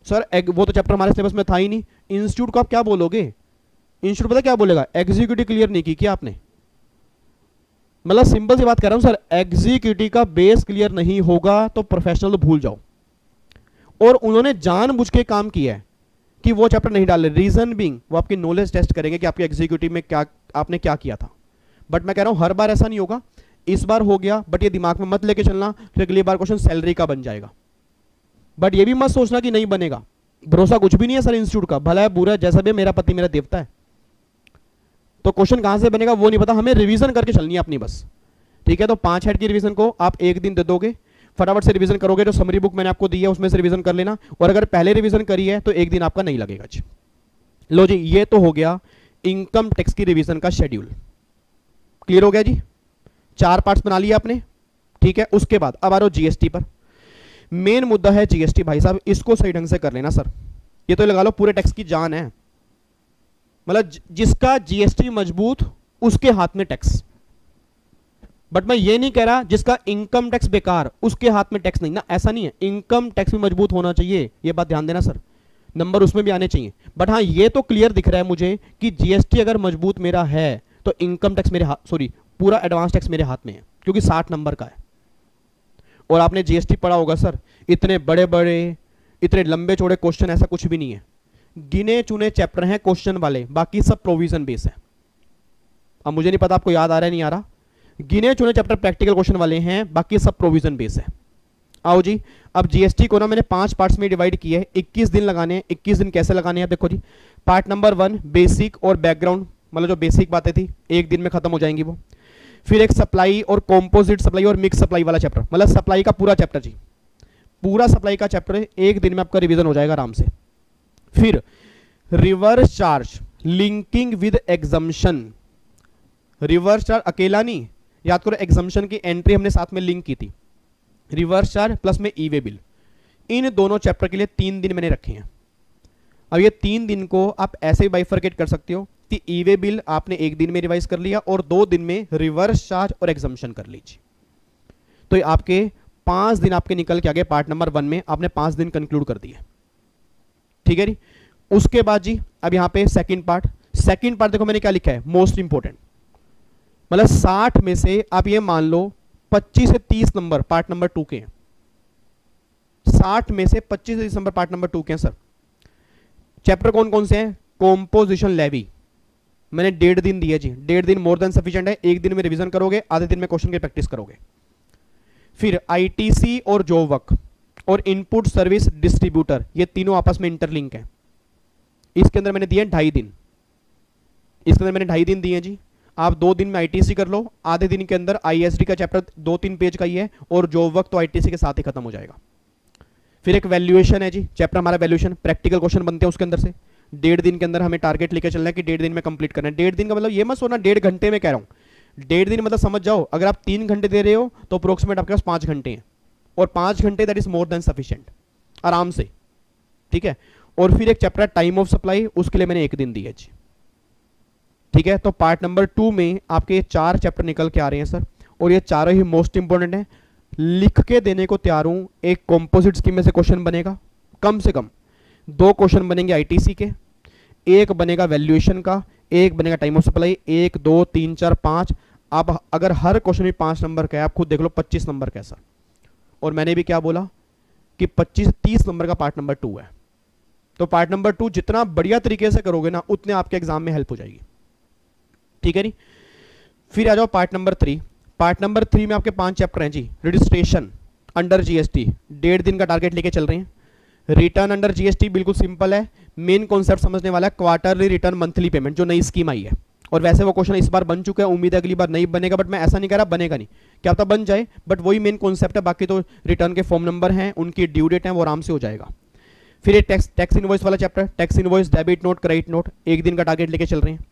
सर वो तो चैप्टर हमारे सिलेबस में था ही नहीं। इंस्टीट्यूट को आप क्या बोलोगे, इंस्टीट्यूट पता क्या बोलेगा, एग्जीक्यूटिव क्लियर नहीं की क्या आपने। मतलब सिंपल सी बात कर रहा हूं सर, एग्जीक्यूटिव का बेस क्लियर नहीं होगा तो प्रोफेशनल तो भूल जाओ। और उन्होंने जानबूझ के काम किया है कि वो चैप्टर नहीं डाले, रीजन बीइंग वो आपकी नॉलेज टेस्ट करेंगे कि आपके एग्जीक्यूटिव में क्या आपने क्या किया था। बट मैं कह रहा हूं हर बार ऐसा नहीं होगा, इस बार हो गया, बट ये दिमाग में मत लेके चलना कि अगली बार क्वेश्चन सैलरी का बन जाएगा। बट ये भी मत सोचना कि नहीं बनेगा, भरोसा कुछ भी नहीं है सर इंस्टीट्यूट का, भला है बुरा है, जैसा भी मेरा पति मेरा देवता है। तो क्वेश्चन कहां से बनेगा वो नहीं पता, हमें रिवीजन करके चलनी है अपनी बस। ठीक है, तो 5 हेड की रिवीजन को आप 1 दिन दे दोगे, फटाफट से रिवीजन करोगे, जो समरी बुक मैंने आपको दी है उसमें से रिवीजन कर लेना, और अगर पहले रिवीजन करी है तो 1 दिन आपका नहीं लगेगा जी। लो जी, ये तो हो गया इनकम टैक्स की रिवीजन का शेड्यूल। क्लियर हो गया जी, 4 पार्ट्स बना लिया आपने। ठीक है, उसके बाद अब आ रहा हो जीएसटी पर। मेन मुद्दा है जीएसटी भाई साहब, इसको सही ढंग से कर लेना सर, ये तो लगा लो पूरे टैक्स की जान है। मतलब जिसका जीएसटी मजबूत उसके हाथ में टैक्स। बट मैं ये नहीं कह रहा जिसका इनकम टैक्स बेकार उसके हाथ में टैक्स नहीं ना, ऐसा नहीं है। इनकम टैक्स भी मजबूत होना चाहिए, ये बात ध्यान देना सर, नंबर उसमें भी आने चाहिए। बट हाँ ये तो क्लियर दिख रहा है मुझे कि जीएसटी अगर मजबूत मेरा है तो इनकम टैक्स मेरे हाथ, सॉरी पूरा एडवांस टैक्स मेरे हाथ में है, क्योंकि 60 नंबर का है। और आपने जीएसटी पढ़ा होगा सर, इतने बड़े बड़े इतने लंबे चौड़े क्वेश्चन ऐसा कुछ भी नहीं है, गिने चुने चैप्टर हैं क्वेश्चन वाले, बाकी सब प्रोविजन बेस है। अब मुझे नहीं पता आपको याद आ रहा है नहीं आ रहा, गिने चुने चैप्टर प्रैक्टिकल क्वेश्चन वाले हैं, बाकी सब प्रोविजन बेस है। आओ जी, अब जीएसटी को ना मैंने 5 पार्ट्स में डिवाइड किया है, 21 दिन लगाने हैं। 21 दिन कैसे लगाने हैं देखो जी, पार्ट नंबर 1 बेसिक और बैकग्राउंड, मतलब जो बेसिक बातें थी 1 दिन में खत्म हो जाएंगी वो। फिर एक सप्लाई और कॉम्पोजिट सप्लाई और मिक्स सप्लाई वाला चैप्टर, मतलब सप्लाई का पूरा चैप्टर जी, पूरा सप्लाई का चैप्टर 1 दिन में आपका रिवीजन हो जाएगा आराम से। फिर reverse charge linking with exemption, reverse charge अकेला नहीं, याद करो एग्जम्पशन की एंट्री हमने साथ में लिंक की थी, रिवर्स चार्ज प्लस में ई वे बिल, इन दोनों चैप्टर के लिए 3 दिन मैंने रखे हैं। अब ये 3 दिन को आप ऐसे ही बाइफरकेट कर सकते हो कि ई वे बिल आपने 1 दिन में रिवाइज कर लिया और 2 दिन में रिवर्स चार्ज और एग्जम्पशन कर लीजिए, तो ये आपके 5 दिन आपके निकल के आगे पार्ट नंबर 1 में आपने 5 दिन कंक्लूड कर दिए। ठीक है जी, उसके बाद जी अब यहां पे सेकंड पार्ट देखो मैंने क्या लिखा है, मोस्ट इंपोर्टेंट, मतलब 60 में से आप ये मान लो 25 से 30 नंबर पार्ट नंबर 2 के हैं। 60 में से 25 से 30 नंबर पार्ट नंबर 2 के हैं सर। चैप्टर कौन कौन से हैं, कॉम्पोजिशन लेवी मैंने 1.5 दिन दिया जी, 1.5 दिन मोर देन सफिशिएंट है, 1 दिन में रिवीजन करोगे, आधे दिन में क्वेश्चन की प्रैक्टिस करोगे। फिर आईटीसी और जॉब वर्क और इनपुट सर्विस डिस्ट्रीब्यूटर, ये तीनों आपस में इंटरलिंक है। इसके अंदर मैंने दिए 2.5 दिन, इसके अंदर मैंने 2.5 दिन दिए जी। आप 2 दिन में आईटीसी कर लो, आधे दिन के अंदर आईएसडी का चैप्टर 2-3 पेज का ही है, और जॉब वर्क तो आईटीसी के साथ ही खत्म हो जाएगा। फिर एक वैल्यूएशन है जी, चैप्टर हमारा वैल्यूएशन, प्रैक्टिकल क्वेश्चन बनते हैं उसके अंदर से, डेढ़ दिन के अंदर हमें टारगेट लेके चलना है कि डेढ़ दिन में कंप्लीट करना है। डेढ़ दिन का मतलब ये मत सोचना डेढ़ घंटे में कह रहा हूँ, डेढ़ दिन मतलब समझ जाओ, अगर आप 3 घंटे दे रहे हो तो अप्रोक्सीमेट आपके पास 5 घंटे हैं, और 5 घंटे that is more than sufficient, आराम से, ठीक है। और फिर एक चैप्टर टाइम ऑफ सप्लाई, उसके लिए मैंने 1 दिन दिया जी, ठीक है। तो पार्ट नंबर 2 में आपके 4 चैप्टर निकल के आ रहे हैं सर, और ये चारों ही मोस्ट इंपॉर्टेंट है। लिख के देने को तैयार हूं। एक कॉम्पोजिट स्कीम में से क्वेश्चन बनेगा, कम से कम 2 क्वेश्चन बनेंगे आईटीसी के, एक बनेगा वैल्यूएशन का, एक बनेगा टाइम ऑफ सप्लाई, 1 2 3 4 5। आप अगर हर क्वेश्चन में 5 नंबर का है, आप खुद देख लो 25 नंबर कैसा। और मैंने भी क्या बोला कि 25-30 नंबर का पार्ट नंबर 2 है। तो पार्ट नंबर 2 जितना बढ़िया तरीके से करोगे ना, उतने आपके एग्जाम में हेल्प हो जाएगी, ठीक है नी। फिर आ जाओ पार्ट नंबर 3। पार्ट नंबर 3 में आपके 5 चैप्टर हैं जी। रजिस्ट्रेशन अंडर जीएसटी, 1.5 दिन का टारगेट लेके चल रहे हैं। रिटर्न अंडर जीएसटी बिल्कुल सिंपल है, मेन कॉन्सेप्ट समझने वाला है, क्वार्टरली रिटर्न मंथली पेमेंट, जो नई स्कीम आई है। और वैसे वो क्वेश्चन इस बार बन चुका है, उम्मीद है अगली बार नहीं बनेगा, बट मैं ऐसा नहीं कह रहा बनेगा नहीं, क्या पता बन जाए, बट वही मेन कॉन्सेप्ट है। बाकी तो रिटर्न के फॉर्म नंबर हैं, उनकी ड्यू डेट है, वो आराम से हो जाएगा। फिर एक टैक्स इनवॉइस वाला chapter, tax invoice, debit note, credit note, 1 दिन का टारगेट लेके चल रहे हैं।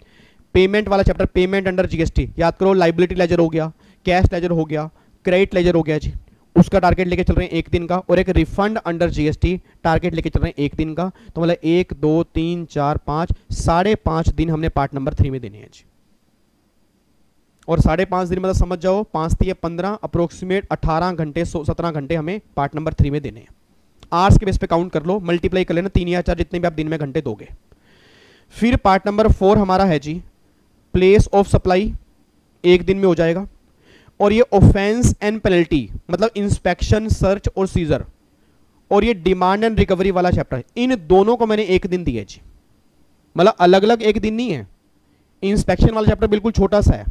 पेमेंट वाला चैप्टर, पेमेंट अंडर जीएसटी, याद करो, लाइबिलिटी लेजर हो गया, कैश लेजर हो गया, क्रेडिट लेजर हो गया जी, उसका टारगेट लेके चल रहे हैं 1 दिन का। और एक रिफंड अंडर जीएसटी टारगेट लेके चल रहे हैं 1 दिन का। तो मतलब 1 2 3 4 5, 5.5 दिन हमने पार्ट नंबर 3 में देने हैं जी। और 5.5 दिन मतलब समझ जाओ, 5 3 15, अप्रोक्सीमेट 18 घंटे 17 घंटे हमें पार्ट नंबर 3 में देने हैं। आवर्स के बेस पे काउंट कर लो, मल्टीप्लाई कर लेना, 3 या 4 जितने भी आप दिन में घंटे दोगे। फिर पार्ट नंबर 4 हमारा है जी प्लेस ऑफ सप्लाई, 1 दिन में हो जाएगा। और ये ऑफेंस एंड पेनल्टी, मतलब इंस्पेक्शन, सर्च और सीजर, और ये डिमांड एंड रिकवरी वाला चैप्टर है, इन दोनों को मैंने 1 दिन दिया जी, मतलब अलग अलग 1 दिन नहीं है। इंस्पेक्शन वाला चैप्टर बिल्कुल छोटा सा है,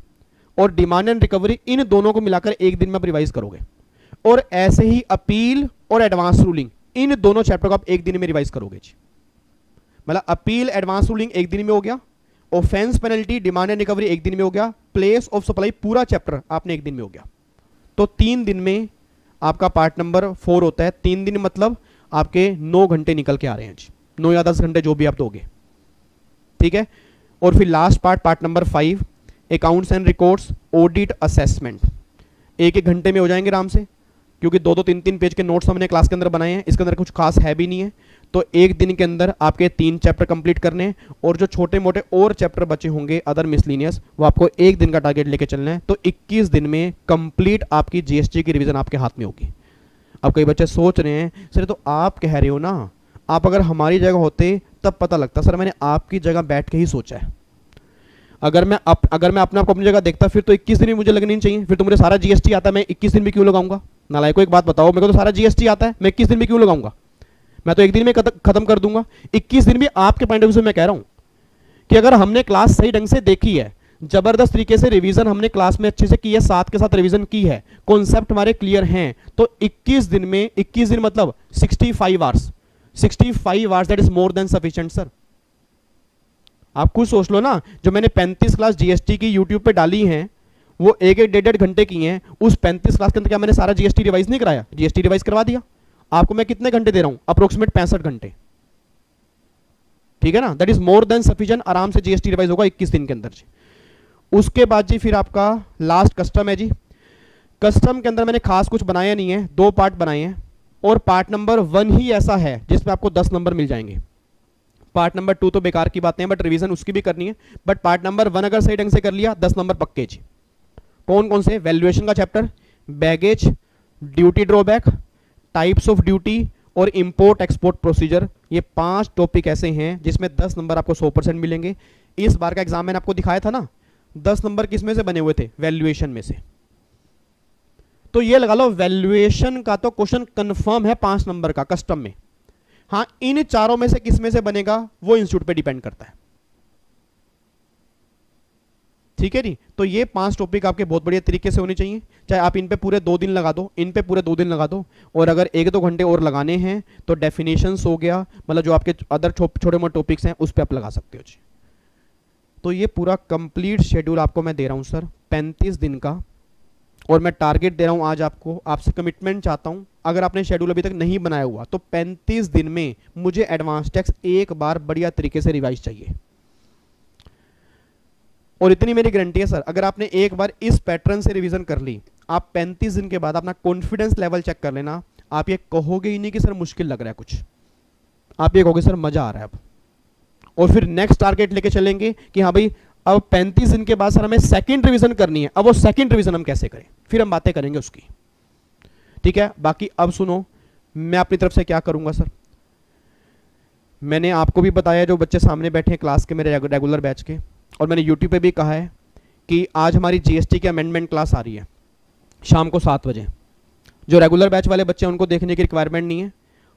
और डिमांड एंड रिकवरी, इन दोनों को मिलाकर 1 दिन में आप रिवाइज करोगे। और ऐसे ही अपील और एडवांस रूलिंग, इन दोनों चैप्टर को आप 1 दिन में रिवाइज करोगे जी। मतलब अपील एडवांस रूलिंग 1 दिन में हो गया, offence penalty demand and recovery 1 दिन में हो गया, प्लेस ऑफ सप्लाई पूरा चैप्टर आपने 1 दिन में हो गया। तो 3 दिन में आपका पार्ट नंबर 4 होता है। 3 दिन मतलब आपके 9 घंटे निकल के आ रहे हैं जी, 9 या 10 घंटे जो भी आप दोगे, ठीक है। और फिर last part number 5, accounts and records, audit, assessment, 1-1 घंटे में हो जाएंगे आराम से, क्योंकि 2-2 3-3 पेज के नोट्स हमने क्लास के अंदर बनाए हैं, इसके अंदर कुछ खास है भी नहीं है। तो 1 दिन के अंदर आपके 3 चैप्टर कंप्लीट करने हैं, और जो छोटे मोटे और चैप्टर बचे होंगे अदर मिसलिनियस, वो आपको 1 दिन का टारगेट लेके चलना है। तो 21 दिन में कंप्लीट आपकी जीएसटी की रिवीजन आपके हाथ में होगी। अब कई बच्चे सोच रहे हैं सर तो आप कह रहे हो ना, आप अगर हमारी जगह होते तब पता लगता। सर मैंने आपकी जगह बैठ के ही सोचा है। अगर मैं अपने आप को अपनी जगह देखता, फिर तो 21 दिन भी मुझे लगनी चाहिए। फिर तो मुझे सारा जीएसटी आता है, मैं 21 दिन भी क्यों लगाऊंगा? नालायक को एक बात बताओ, मेरे को तो सारा जीएसटी आता है, मैं 21 दिन भी क्यों लगाऊंगा? मैं तो 1 दिन में खत्म कर दूंगा। 21 दिन भी आपके पॉइंट ऑफ व्यू से मैं कह रहा हूं कि अगर हमने क्लास सही ढंग से देखी है, जबरदस्त तरीके से रिवीजन हमने क्लास में अच्छे से की है, साथ के साथ रिवीजन की है, कॉन्सेप्ट हमारे क्लियर हैं, तो 21 दिन में, 21 दिन मतलब 65 hours, 65 hours that is more than sufficient sir. आप खुद सोच लो ना, जो मैंने 35 क्लास जीएसटी की यूट्यूब पे डाली हैं, वो 1-1 घंटे की हैं। उस 35 क्लास के अंदर क्या मैंने सारा जीएसटी रिवाइज नहीं कराया? जीएसटी रिवाइज करवा दिया। आपको मैं कितने घंटे दे रहा हूं? अप्रोक्सीमेट 65 घंटे, ठीक है ना। That is more than sufficient, आराम से जीएसटी रिवाइज होगा 21 दिन के अंदर जी। उसके बाद जी फिर आपका लास्ट कस्टम है जी। कस्टम के अंदर मैंने खास कुछ बनाया नहीं है, 2 पार्ट बनाए हैं, और पार्ट नंबर 1 ही ऐसा है जिसमें आपको 10 नंबर मिल जाएंगे। पार्ट नंबर 2 तो बेकार की बातें हैं, बट रिवीजन उसकी भी करनी है। बट पार्ट नंबर 1 अगर सही ढंग से कर लिया, 10 नंबर पक्के जी। कौन कौन से? वैल्यूएशन का chapter, baggage, duty drawback, types of duty, और इंपोर्ट एक्सपोर्ट प्रोसीजर। ये 5 टॉपिक ऐसे हैं जिसमें 10 नंबर आपको 100% मिलेंगे। इस बार का एग्जाम मैंने आपको दिखाया था ना, 10 नंबर किस में से बने हुए थे? वैल्यूएशन में से। तो ये लगा लो वैल्यूएशन का तो क्वेश्चन कंफर्म है 5 नंबर का कस्टम में। हाँ, इन चारों में से किस में से बनेगा वो इंस्टीट्यूट पे डिपेंड करता है, ठीक है जी। तो ये 5 टॉपिक आपके बहुत बढ़िया तरीके से होने चाहिए, चाहे आप इन पे पूरे 2 दिन लगा दो, इन पे पूरे 2 दिन लगा दो, और अगर 1-2 घंटे और लगाने हैं तो डेफिनेशंस हो गया, मतलब जो आपके अदर छोटे मोटे टॉपिक्स हैं उस पे आप लगा सकते हो जी। तो ये पूरा कंप्लीट शेड्यूल आपको मैं दे रहा हूं सर, 35 दिन का, और मैं टारगेट दे रहा हूं आज आपको, आपसे कमिटमेंट चाहता हूं, अगर आपने शेड्यूल अभी तक नहीं बनाया हुआ तो 35 दिन में मुझे एडवांस टैक्स एक बार बढ़िया तरीके से रिवाइज चाहिए। और इतनी मेरी गारंटी है सर, अगर आपने एक बार इस पैटर्न से रिवीजन कर ली, आप 35 दिन के बाद अपना कॉन्फिडेंस लेवल चेक कर लेना, आप ये कहोगे ही नहीं कि सर मुश्किल लग रहा है कुछ, आप ये कहोगे सर मजा आ रहा है अब। और फिर नेक्स्ट टारगेट लेके चलेंगे कि हाँ भाई अब 35 दिन के बाद सर हमें सेकंड रिवीजन करनी है, अब वो सेकंड रिवीजन हम कैसे करें, फिर हम बातें करेंगे उसकी। ठीक है, बाकी अब सुनो मैं अपनी तरफ से क्या करूंगा सर। मैंने आपको भी बताया, जो बच्चे सामने बैठे हैं क्लास के मेरे रेगुलर बैच के, और मैंने यूट्यूब पे भी कहा है कि आज हमारी जीएसटी की अमेंडमेंट क्लास आ रही है शाम को 7 बजे। जो रेगुलर बैच वाले बच्चे हैं उनको देखने की रिक्वायरमेंट नहीं है,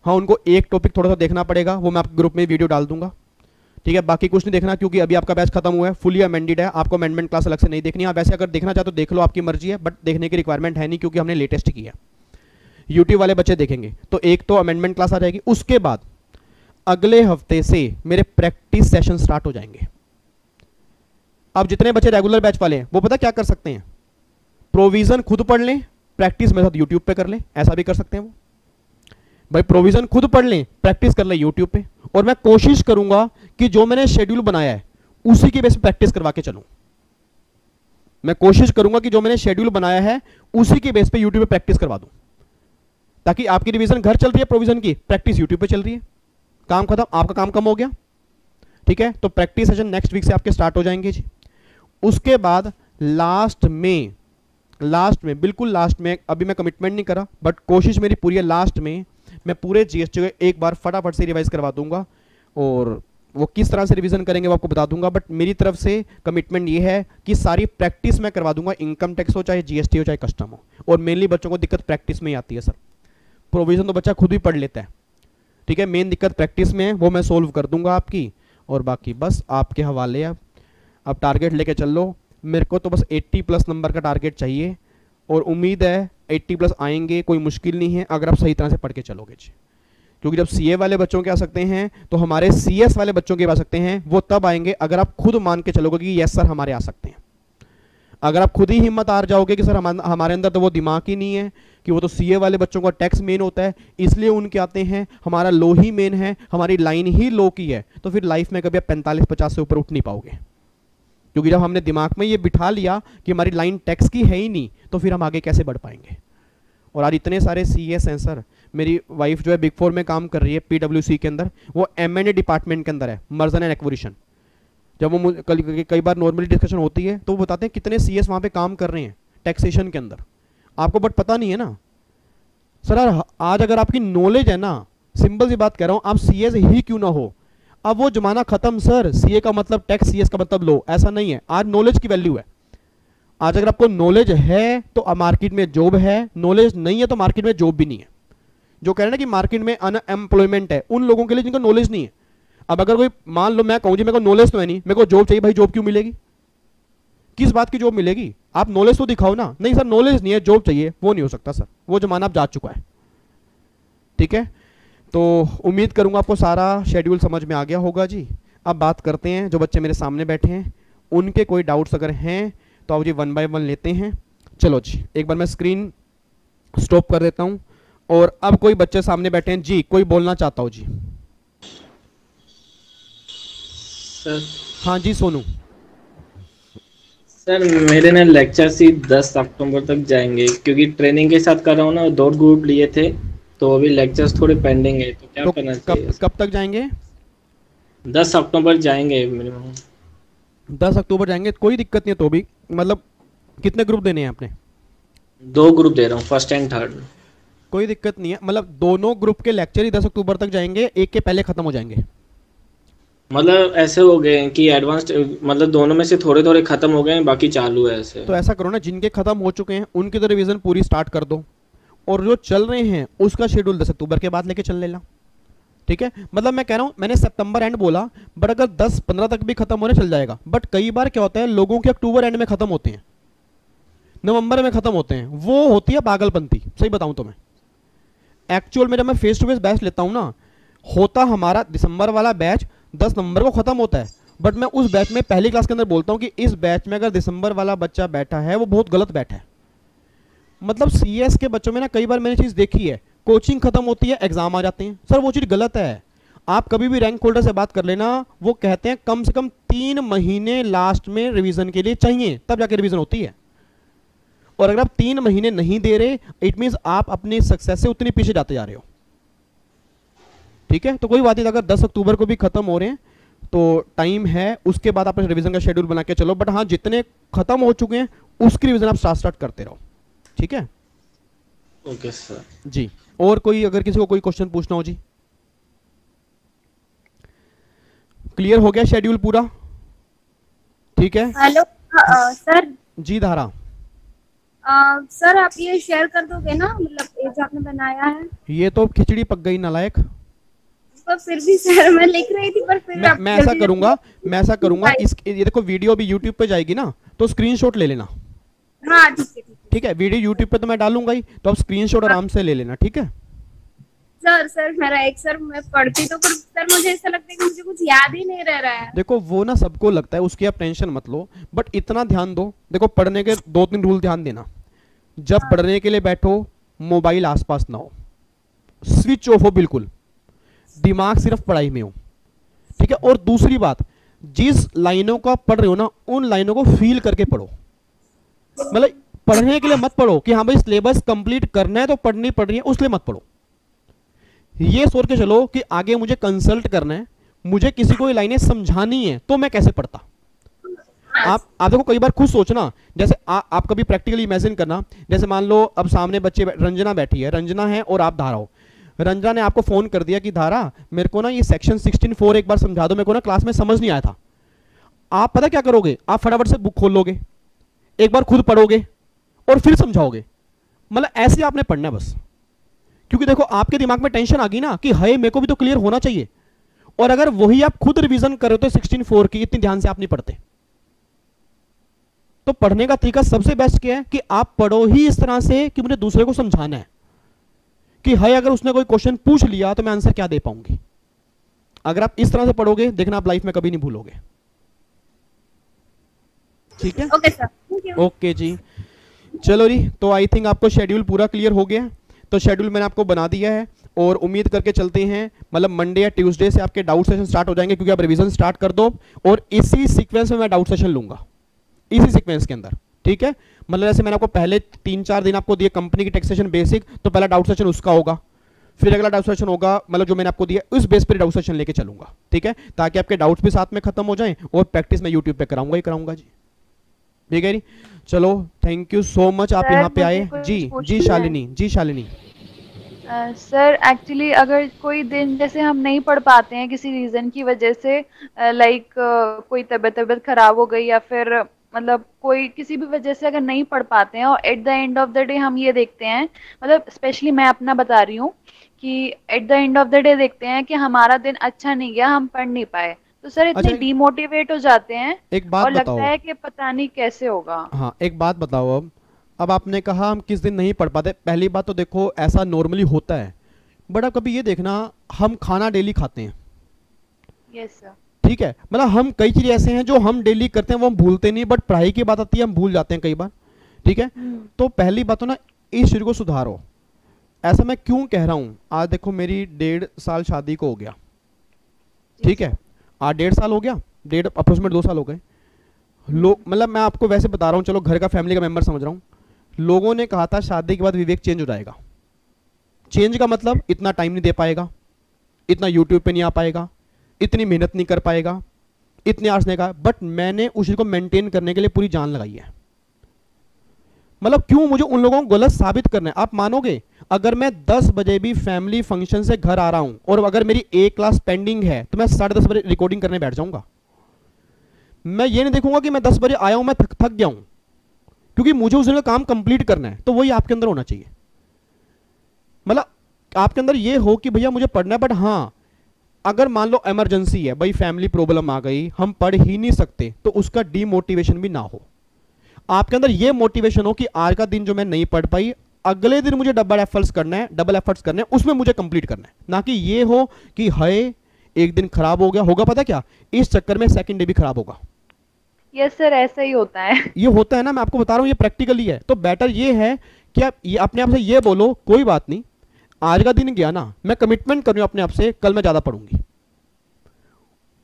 हाँ उनको एक टॉपिक थोड़ा सा देखना पड़ेगा, वो मैं आपके ग्रुप में वीडियो डाल दूंगा। ठीक है, बाकी कुछ नहीं देखना क्योंकि अभी आपका बैच खत्म हुआ है, फुली अमेंडेड है, आपको अमेंडमेंट क्लास अलग से नहीं देखनी है। आप वैसे अगर देखना चाहते तो देख लो, आपकी मर्जी है, बट देखने की रिक्वायरमेंट है नहीं क्योंकि हमने लेटेस्ट किया। यूट्यूब वाले बच्चे देखेंगे तो एक तो अमेंडमेंट क्लास आ जाएगी, उसके बाद अगले हफ्ते से मेरे प्रैक्टिस सेशन स्टार्ट हो जाएंगे। अब जितने बच्चे रेगुलर बैच वाले हैं वो पता क्या कर सकते हैं, प्रोविजन खुद पढ़ लें, प्रैक्टिस मेरे साथ यूट्यूब पे कर लें, ऐसा भी कर सकते हैं वो। भाई प्रोविजन खुद पढ़ लें, प्रैक्टिस कर लें यूट्यूब पे, और मैं कोशिश करूंगा कि जो मैंने शेड्यूल बनाया है उसी के बेस पे प्रैक्टिस करवा के चलूं। मैं कोशिश करूंगा कि जो मैंने शेड्यूल बनाया है उसी के बेस पे यूट्यूब पे प्रैक्टिस करवा दूं, ताकि आपकी रिवीजन घर चल रही है प्रोविजन की, प्रैक्टिस यूट्यूब पे चल रही है, काम खत्म, आपका काम कम हो गया। ठीक है, तो प्रैक्टिस सेशन नेक्स्ट वीक से आपके स्टार्ट हो जाएंगे जी। उसके बाद लास्ट में बिल्कुल लास्ट में, अभी मैं कमिटमेंट नहीं करा बट कोशिश मेरी पूरी है, लास्ट में मैं पूरे जीएसटी को एक बार फटाफट से रिवाइज करवा दूंगा, और वो किस तरह से रिवीजन करेंगे वो आपको बता दूंगा। बट मेरी तरफ से कमिटमेंट ये है कि सारी प्रैक्टिस मैं करवा दूंगा, इनकम टैक्स हो चाहे जीएसटी हो चाहे कस्टम हो। और मेनली बच्चों को दिक्कत प्रैक्टिस में ही आती है सर, प्रोविजन तो बच्चा खुद ही पढ़ लेता है। ठीक है, मेन दिक्कत प्रैक्टिस में है, वो मैं सोल्व कर दूंगा आपकी, और बाकी बस आपके हवाले। अब टारगेट लेके चल लो, मेरे को तो बस 80+ नंबर का टारगेट चाहिए, और उम्मीद है 80+ आएंगे, कोई मुश्किल नहीं है अगर आप सही तरह से पढ़ के चलोगे जी। क्योंकि जब सीए वाले बच्चों के आ सकते हैं तो हमारे सीएस वाले बच्चों के आ सकते हैं, वो तब आएंगे अगर आप खुद मान के चलोगे कि यस सर हमारे आ सकते हैं। अगर आप खुद ही हिम्मत हार जाओगे कि सर हमारे अंदर तो वो दिमाग ही नहीं है, कि वो तो सीए वाले बच्चों का टैक्स मेन होता है इसलिए उनके आते हैं, हमारा लो ही मेन है, हमारी लाइन ही लो की है, तो फिर लाइफ में कभी आप 45-50 से ऊपर उठ नहीं पाओगे। क्योंकि जब हमने दिमाग में ये बिठा लिया कि हमारी लाइन टैक्स की है ही नहीं, तो फिर हम आगे कैसे बढ़ पाएंगे। और आज इतने सारे सीएस हैं सर, मेरी वाइफ जो है बिग 4 में काम कर रही है पीडब्ल्यूसी के अंदर, वो एमएनए डिपार्टमेंट के अंदर है, मर्जर एंड एक्विजिशन। जब वो कई बार नॉर्मली डिस्कशन होती है तो वो बताते हैं कितने सीएस वहाँ पे काम कर रहे हैं टैक्सेशन के अंदर, आपको बट पता नहीं है ना सर। आज अगर आपकी नॉलेज है ना, सिंपल सी बात कह रहा हूँ, आप सीएस ही क्यों ना हो, अब वो जमाना खत्म सर, सीए का मतलब टैक्स, सीएस का मतलब लो, ऐसा नहीं है। आज नॉलेज की वैल्यू है। आज अगर आपको नॉलेज है तो मार्केट में जॉब है, नॉलेज नहीं है तो मार्केट में जॉब भी नहीं है। जो कह रहे हैं ना कि मार्केट में अनएम्प्लॉयमेंट है, उन लोगों के लिए जिनको नॉलेज नहीं है। अब अगर कोई मान लो मैं कहूँ जी मेरे को नॉलेज तो है नहीं, मेरे को जॉब चाहिए, भाई जॉब क्यों मिलेगी, किस बात की जॉब मिलेगी, आप नॉलेज तो दिखाओ ना। नहीं सर नॉलेज नहीं है जॉब चाहिए, वो नहीं हो सकता सर, वो जमाना अब जा चुका है। ठीक है, तो उम्मीद करूंगा आपको सारा शेड्यूल समझ में आ गया होगा जी। अब बात करते हैं जो बच्चे मेरे सामने बैठे हैं, उनके कोई डाउट्स अगर हैं तो आओ जी 1 बाय 1 लेते हैं। चलो जी, एक बार मैं स्क्रीन स्टॉप कर देता हूं, और अब कोई बच्चे सामने बैठे हैं जी, कोई बोलना चाहता हो जी। सर हाँ जी सोनू। सर मेरे ना लेक्चर ही 10 अक्टूबर तक जाएंगे, क्योंकि ट्रेनिंग के साथ कर रहा हूँ ना, 2 ग्रुप लिए थे, तो अभी लेक्चर्स थोड़े पेंडिंग है, तो क्या करना चाहिए? कब तक जाएंगे? 10 अक्टूबर जाएंगे मिनिमम। 10 अक्टूबर जाएंगे, कोई दिक्कत नहीं है। तो भी मतलब कितने ग्रुप देने हैं आपने? 2 ग्रुप दे रहा हूँ, फर्स्ट एंड थर्ड। कोई दिक्कत नहीं है, मतलब दोनों ग्रुप के लेक्चर ही 10 अक्टूबर तक जाएंगे, एक के पहले खत्म हो जाएंगे। मतलब ऐसे हो गए कि एडवांस, मतलब दोनों में से थोड़े थोड़े खत्म हो गए, बाकी चालू है ऐसे। तो ऐसा करो ना, जिनके खत्म हो चुके हैं उनकी तो रिवीजन पूरी स्टार्ट कर दो, और जो चल रहे हैं उसका शेड्यूल 10 अक्टूबर के बाद लेके चल लेना। ठीक है, मतलब मैं कह रहा हूं, मैंने सितंबर एंड बोला, बट अगर 10-15 तक भी खत्म होने चल जाएगा। बट कई बार क्या होता है, लोगों के अक्टूबर एंड में खत्म होते हैं, नवंबर में खत्म होते हैं, वो होती है पागलपंती। सही बताऊं तो मैं एक्चुअल में जब मैं फेस टू फेस बैच लेता हूं ना, होता हमारा दिसंबर वाला बैच 10 नवंबर को खत्म होता है, बट मैं उस बैच में पहली क्लास के अंदर बोलता हूं कि इस बैच में अगर दिसंबर वाला बच्चा बैठा है वो बहुत गलत बैठा है, मतलब सीएस के बच्चों में ना कई बार मैंने चीज देखी है, कोचिंग खत्म होती है, एग्जाम आ जाते हैं। सर वो चीज गलत है। आप कभी भी रैंक होल्डर से बात कर लेना, वो कहते हैं कम से कम 3 महीने लास्ट में रिवीजन के लिए चाहिए, तब जाके रिवीजन होती है। और अगर आप 3 महीने नहीं दे रहे, इट मींस आप अपनी सक्सेस से उतनी पीछे जाते जा रहे हो। ठीक है, तो कोई बात नहीं, अगर 10 अक्टूबर को भी खत्म हो रहे हैं तो टाइम है, उसके बाद आप रिवीजन का शेड्यूल बना के चलो। बट हाँ, जितने खत्म हो चुके हैं उसकी रिवीजन आप स्टार्ट करते रहो। ठीक है, ओके सर जी। और कोई, अगर किसी को कोई क्वेश्चन पूछना हो जी। क्लियर हो गया शेड्यूल पूरा? ठीक है। Hello sir. जी धारा। सर आप ये शेयर कर दोगे ना, मतलब ये जो आपने बनाया है? ये तो खिचड़ी पक गई नालायक। पर फिर भी सर मैं लिख रही थी, पर फिर मैं ऐसा करूंगा, इस ये देखो वीडियो भी यूट्यूब पे जाएगी ना, तो स्क्रीनशॉट ले लेना। हाँ ठीक है। ठीक है, वीडियो यूट्यूब पे तो मैं डालूंगा ही, तो आप स्क्रीनशॉट आराम से ले लेना। ठीक है सर मेरा एक, सर मैं पढ़ती तो, पर सर मुझे ऐसा लगता है कि मुझे कुछ याद ही नहीं रह रहा है। देखो वो ना सबको लगता है, उसकी आप टेंशन मत लो, बट इतना ध्यान दो। देखो पढ़ने के 2-3 रूल ध्यान देना। जब पढ़ने के लिए बैठो, मोबाइल आसपास ना हो, स्विच ऑफ हो बिल्कुल, दिमाग सिर्फ पढ़ाई में हो। ठीक है, और दूसरी बात, जिस लाइनों को आप पढ़ रहे हो ना, उन लाइनों को फील करके पढ़ो। मतलब पढ़ने के लिए मत पढ़ो कि हाँ भाई सिलेबस कंप्लीट करना है तो पढ़नी पड़ रही है, उसलिए मत पढ़ो। ये सोच के चलो कि आगे मुझे कंसल्ट करना है, मुझे किसी को ये लाइनें समझानी है, तो मैं कैसे पढ़ता। आप देखो कई बार खुद सोचना, जैसे आप कभी प्रैक्टिकली इमेजिन करना, जैसे मान लो अब सामने बच्चे, रंजना बैठी है, रंजना है और आप धारा हो। रंजना ने आपको फोन कर दिया कि धारा मेरे को ना ये सेक्शन 16(4) एक बार समझा दो, मेरे को ना क्लास में समझ नहीं आया था। आप पता क्या करोगे, आप फटाफट से बुक खोल लोगे, एक बार खुद पढ़ोगे और फिर समझाओगे। मतलब ऐसे आपने पढ़ना है बस। क्योंकि देखो आपके दिमाग में टेंशन आ गई ना कि हाय मेरे को भी तो क्लियर होना चाहिए, और अगर वही आप खुद रिवीजन कर रहे हो तो 16(4) की इतनी ध्यान से आप नहीं पढ़ते। तो पढ़ने का तरीका सबसे बेस्ट क्या है कि आप पढ़ो ही इस तरह से कि मुझे दूसरे को समझाना है कि हाय अगर उसने कोई क्वेश्चन पूछ लिया तो मैं आंसर क्या दे पाऊंगी। अगर आप इस तरह से पढ़ोगे, देखना आप लाइफ में कभी नहीं भूलोगे। ठीक है, okay sir, thank you. Okay जी, चलो जी। तो आई थिंक आपको शेड्यूल पूरा क्लियर हो गया। तो शेड्यूल मैंने आपको बना दिया है, और उम्मीद करके चलते हैं मतलब मंडे या ट्यूसडे से आपके डाउट सेशन स्टार्ट हो जाएंगे, क्योंकि आप रिवीजन स्टार्ट कर दो और इसी सीक्वेंस में मैं डाउट सेशन लूंगा, इसी सीक्वेंस के अंदर। ठीक है, मतलब जैसे मैंने आपको पहले 3-4 दिन आपको दिए कंपनी की टैक्सेशन बेसिक, तो पहला डाउट सेशन उसका होगा, फिर अगला डाउट सेशन होगा मतलब जो मैंने आपको दिया उस बेस पर डाउट सेशन लेके चलूंगा। ठीक है, ताकि आपके डाउट्स भी साथ में खत्म हो जाएं, और प्रैक्टिस मैं यूट्यूब पे कराऊंगा ही कराऊंगा जी। ठीक है जी, चलो थैंक यू सो मच आप यहाँ पे आए। जी शालिनी। सर एक्चुअली अगर कोई दिन जैसे हम नहीं पढ़ पाते हैं किसी रीज़न की वजह से, लाइक कोई तबीयत खराब हो गई या फिर मतलब कोई किसी भी वजह से अगर नहीं पढ़ पाते हैं, और at the end of the day हम ये देखते हैं, मतलब स्पेशली मैं अपना बता रही हूँ कि at the end of the day देखते हैं कि हमारा दिन अच्छा नहीं गया, हम पढ़ नहीं पाए, तो सर इतने अच्छा, डीमोटिवेट हो जाते हैं एक बात और बताओ। लगता है कि पता नहीं कैसे होगा। हाँ एक बात बताओ, अब आपने कहा हम किस दिन नहीं पढ़ पाते। पहली बात तो देखो ऐसा नॉर्मली होता है, बट अब कभी ये देखना हम खाना डेली खाते हैं। Yes sir. ठीक है, मतलब हम कई चीज़ ऐसे हैं जो हम डेली करते हैं वो हम भूलते नहीं, बट पढ़ाई की बात आती है हम भूल जाते हैं कई बार। ठीक है, तो पहली बात तो ना इस चीज़ को सुधारो। ऐसा मैं क्यों कह रहा हूँ, आज देखो मेरी 1.5 साल शादी को हो गया। ठीक है, आज 1.5 साल हो गया, अप्रोक्सीमेट 2 साल हो गए। लोग मतलब मैं आपको वैसे बता रहा हूँ, चलो घर का फैमिली का मेंबर समझ रहा हूँ। लोगों ने कहा था शादी के बाद विवेक चेंज हो जाएगा। चेंज का मतलब इतना टाइम नहीं दे पाएगा, इतना यूट्यूब पे नहीं आ पाएगा, इतनी मेहनत नहीं कर पाएगा, इतने आवर्स नहीं का। बट मैंने उस चीज को मेंटेन करने के लिए पूरी जान लगाई है। मतलब क्यों, मुझे उन लोगों को गलत साबित करना है। आप मानोगे अगर मैं 10 बजे भी फैमिली फंक्शन से घर आ रहा हूं और अगर मेरी एक क्लास पेंडिंग है तो मैं 10:30 बजे रिकॉर्डिंग करने बैठ जाऊंगा। मैं ये नहीं देखूंगा कि मैं 10 बजे आया हूं मैं थक गया हूं, क्योंकि मुझे उस दिन का काम कंप्लीट करना है। तो वही आपके अंदर होना चाहिए, मतलब आपके अंदर ये हो कि भैया मुझे पढ़ना है, बट हाँ अगर मान लो इमरजेंसी है, भाई फैमिली प्रॉब्लम आ गई, हम पढ़ ही नहीं सकते, तो उसका डीमोटिवेशन भी ना हो। आपके अंदर ये मोटिवेशन हो कि आज का दिन जो मैं नहीं पढ़ पाई, अगले दिन मुझे डबल एफर्ट्स करना है, उसमें मुझे कंप्लीट करना है। ना कि ये हो कि हाय एक दिन खराब हो गया, होगा पता क्या, इस चक्कर में सेकंड डे भी खराब होगा। यस सर, ऐसा ही होता है। ये होता है ना, मैं आपको बता रहा हूं, ये प्रैक्टिकली है। तो बेटर ये है कि आप ये अपने आप से ये बोलो कोई बात नहीं, आज का दिन गया ना, मैं कमिटमेंट कर रही हूँ अपने आप से, कल मैं ज़्यादा पढ़ूंगी।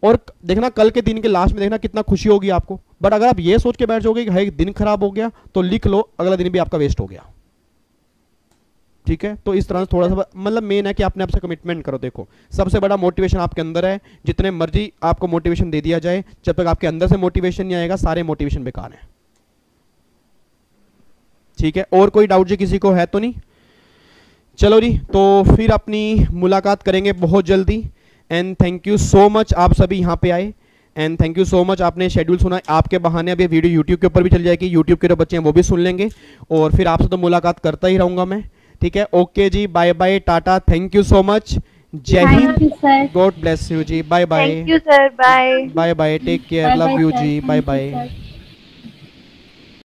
और देखना कल के दिन के लास्ट में देखना कितना खुशी होगी आपको। बट अगर आप ये सोच के बैठ जाओगे कि भाई दिन खराब हो गया, तो लिख लो अगला दिन भी आपका वेस्ट हो गया। ठीक है, तो इस तरह से थोड़ा सा मतलब मेन है कि आपने आपसे कमिटमेंट करो। देखो सबसे बड़ा मोटिवेशन आपके अंदर है, जितने मर्जी आपको मोटिवेशन दे दिया जाए, जब तक आपके अंदर से मोटिवेशन नहीं आएगा सारे मोटिवेशन बेकार हैं। ठीक है, और कोई डाउट जी किसी को है तो नहीं? चलो जी, तो फिर अपनी मुलाकात करेंगे बहुत जल्दी। And thank you so much आप सभी यहाँ पे आए, and thank you so much आपने शेड्यूल सुना। आपके बहाने अभी वीडियो यूट्यूब के ऊपर भी चल जाएगी, यूट्यूब के जो बच्चे हैं वो भी सुन लेंगे, और फिर आपसे तो मुलाकात करता ही रहूँगा मैं। ठीक है, ओके जी, bye bye, tata, thank you so much, जय हिंद, गॉड ब्लेस यू जी, bye bye, thank you sir, bye bye bye, take care, love you जी, बाय बाय।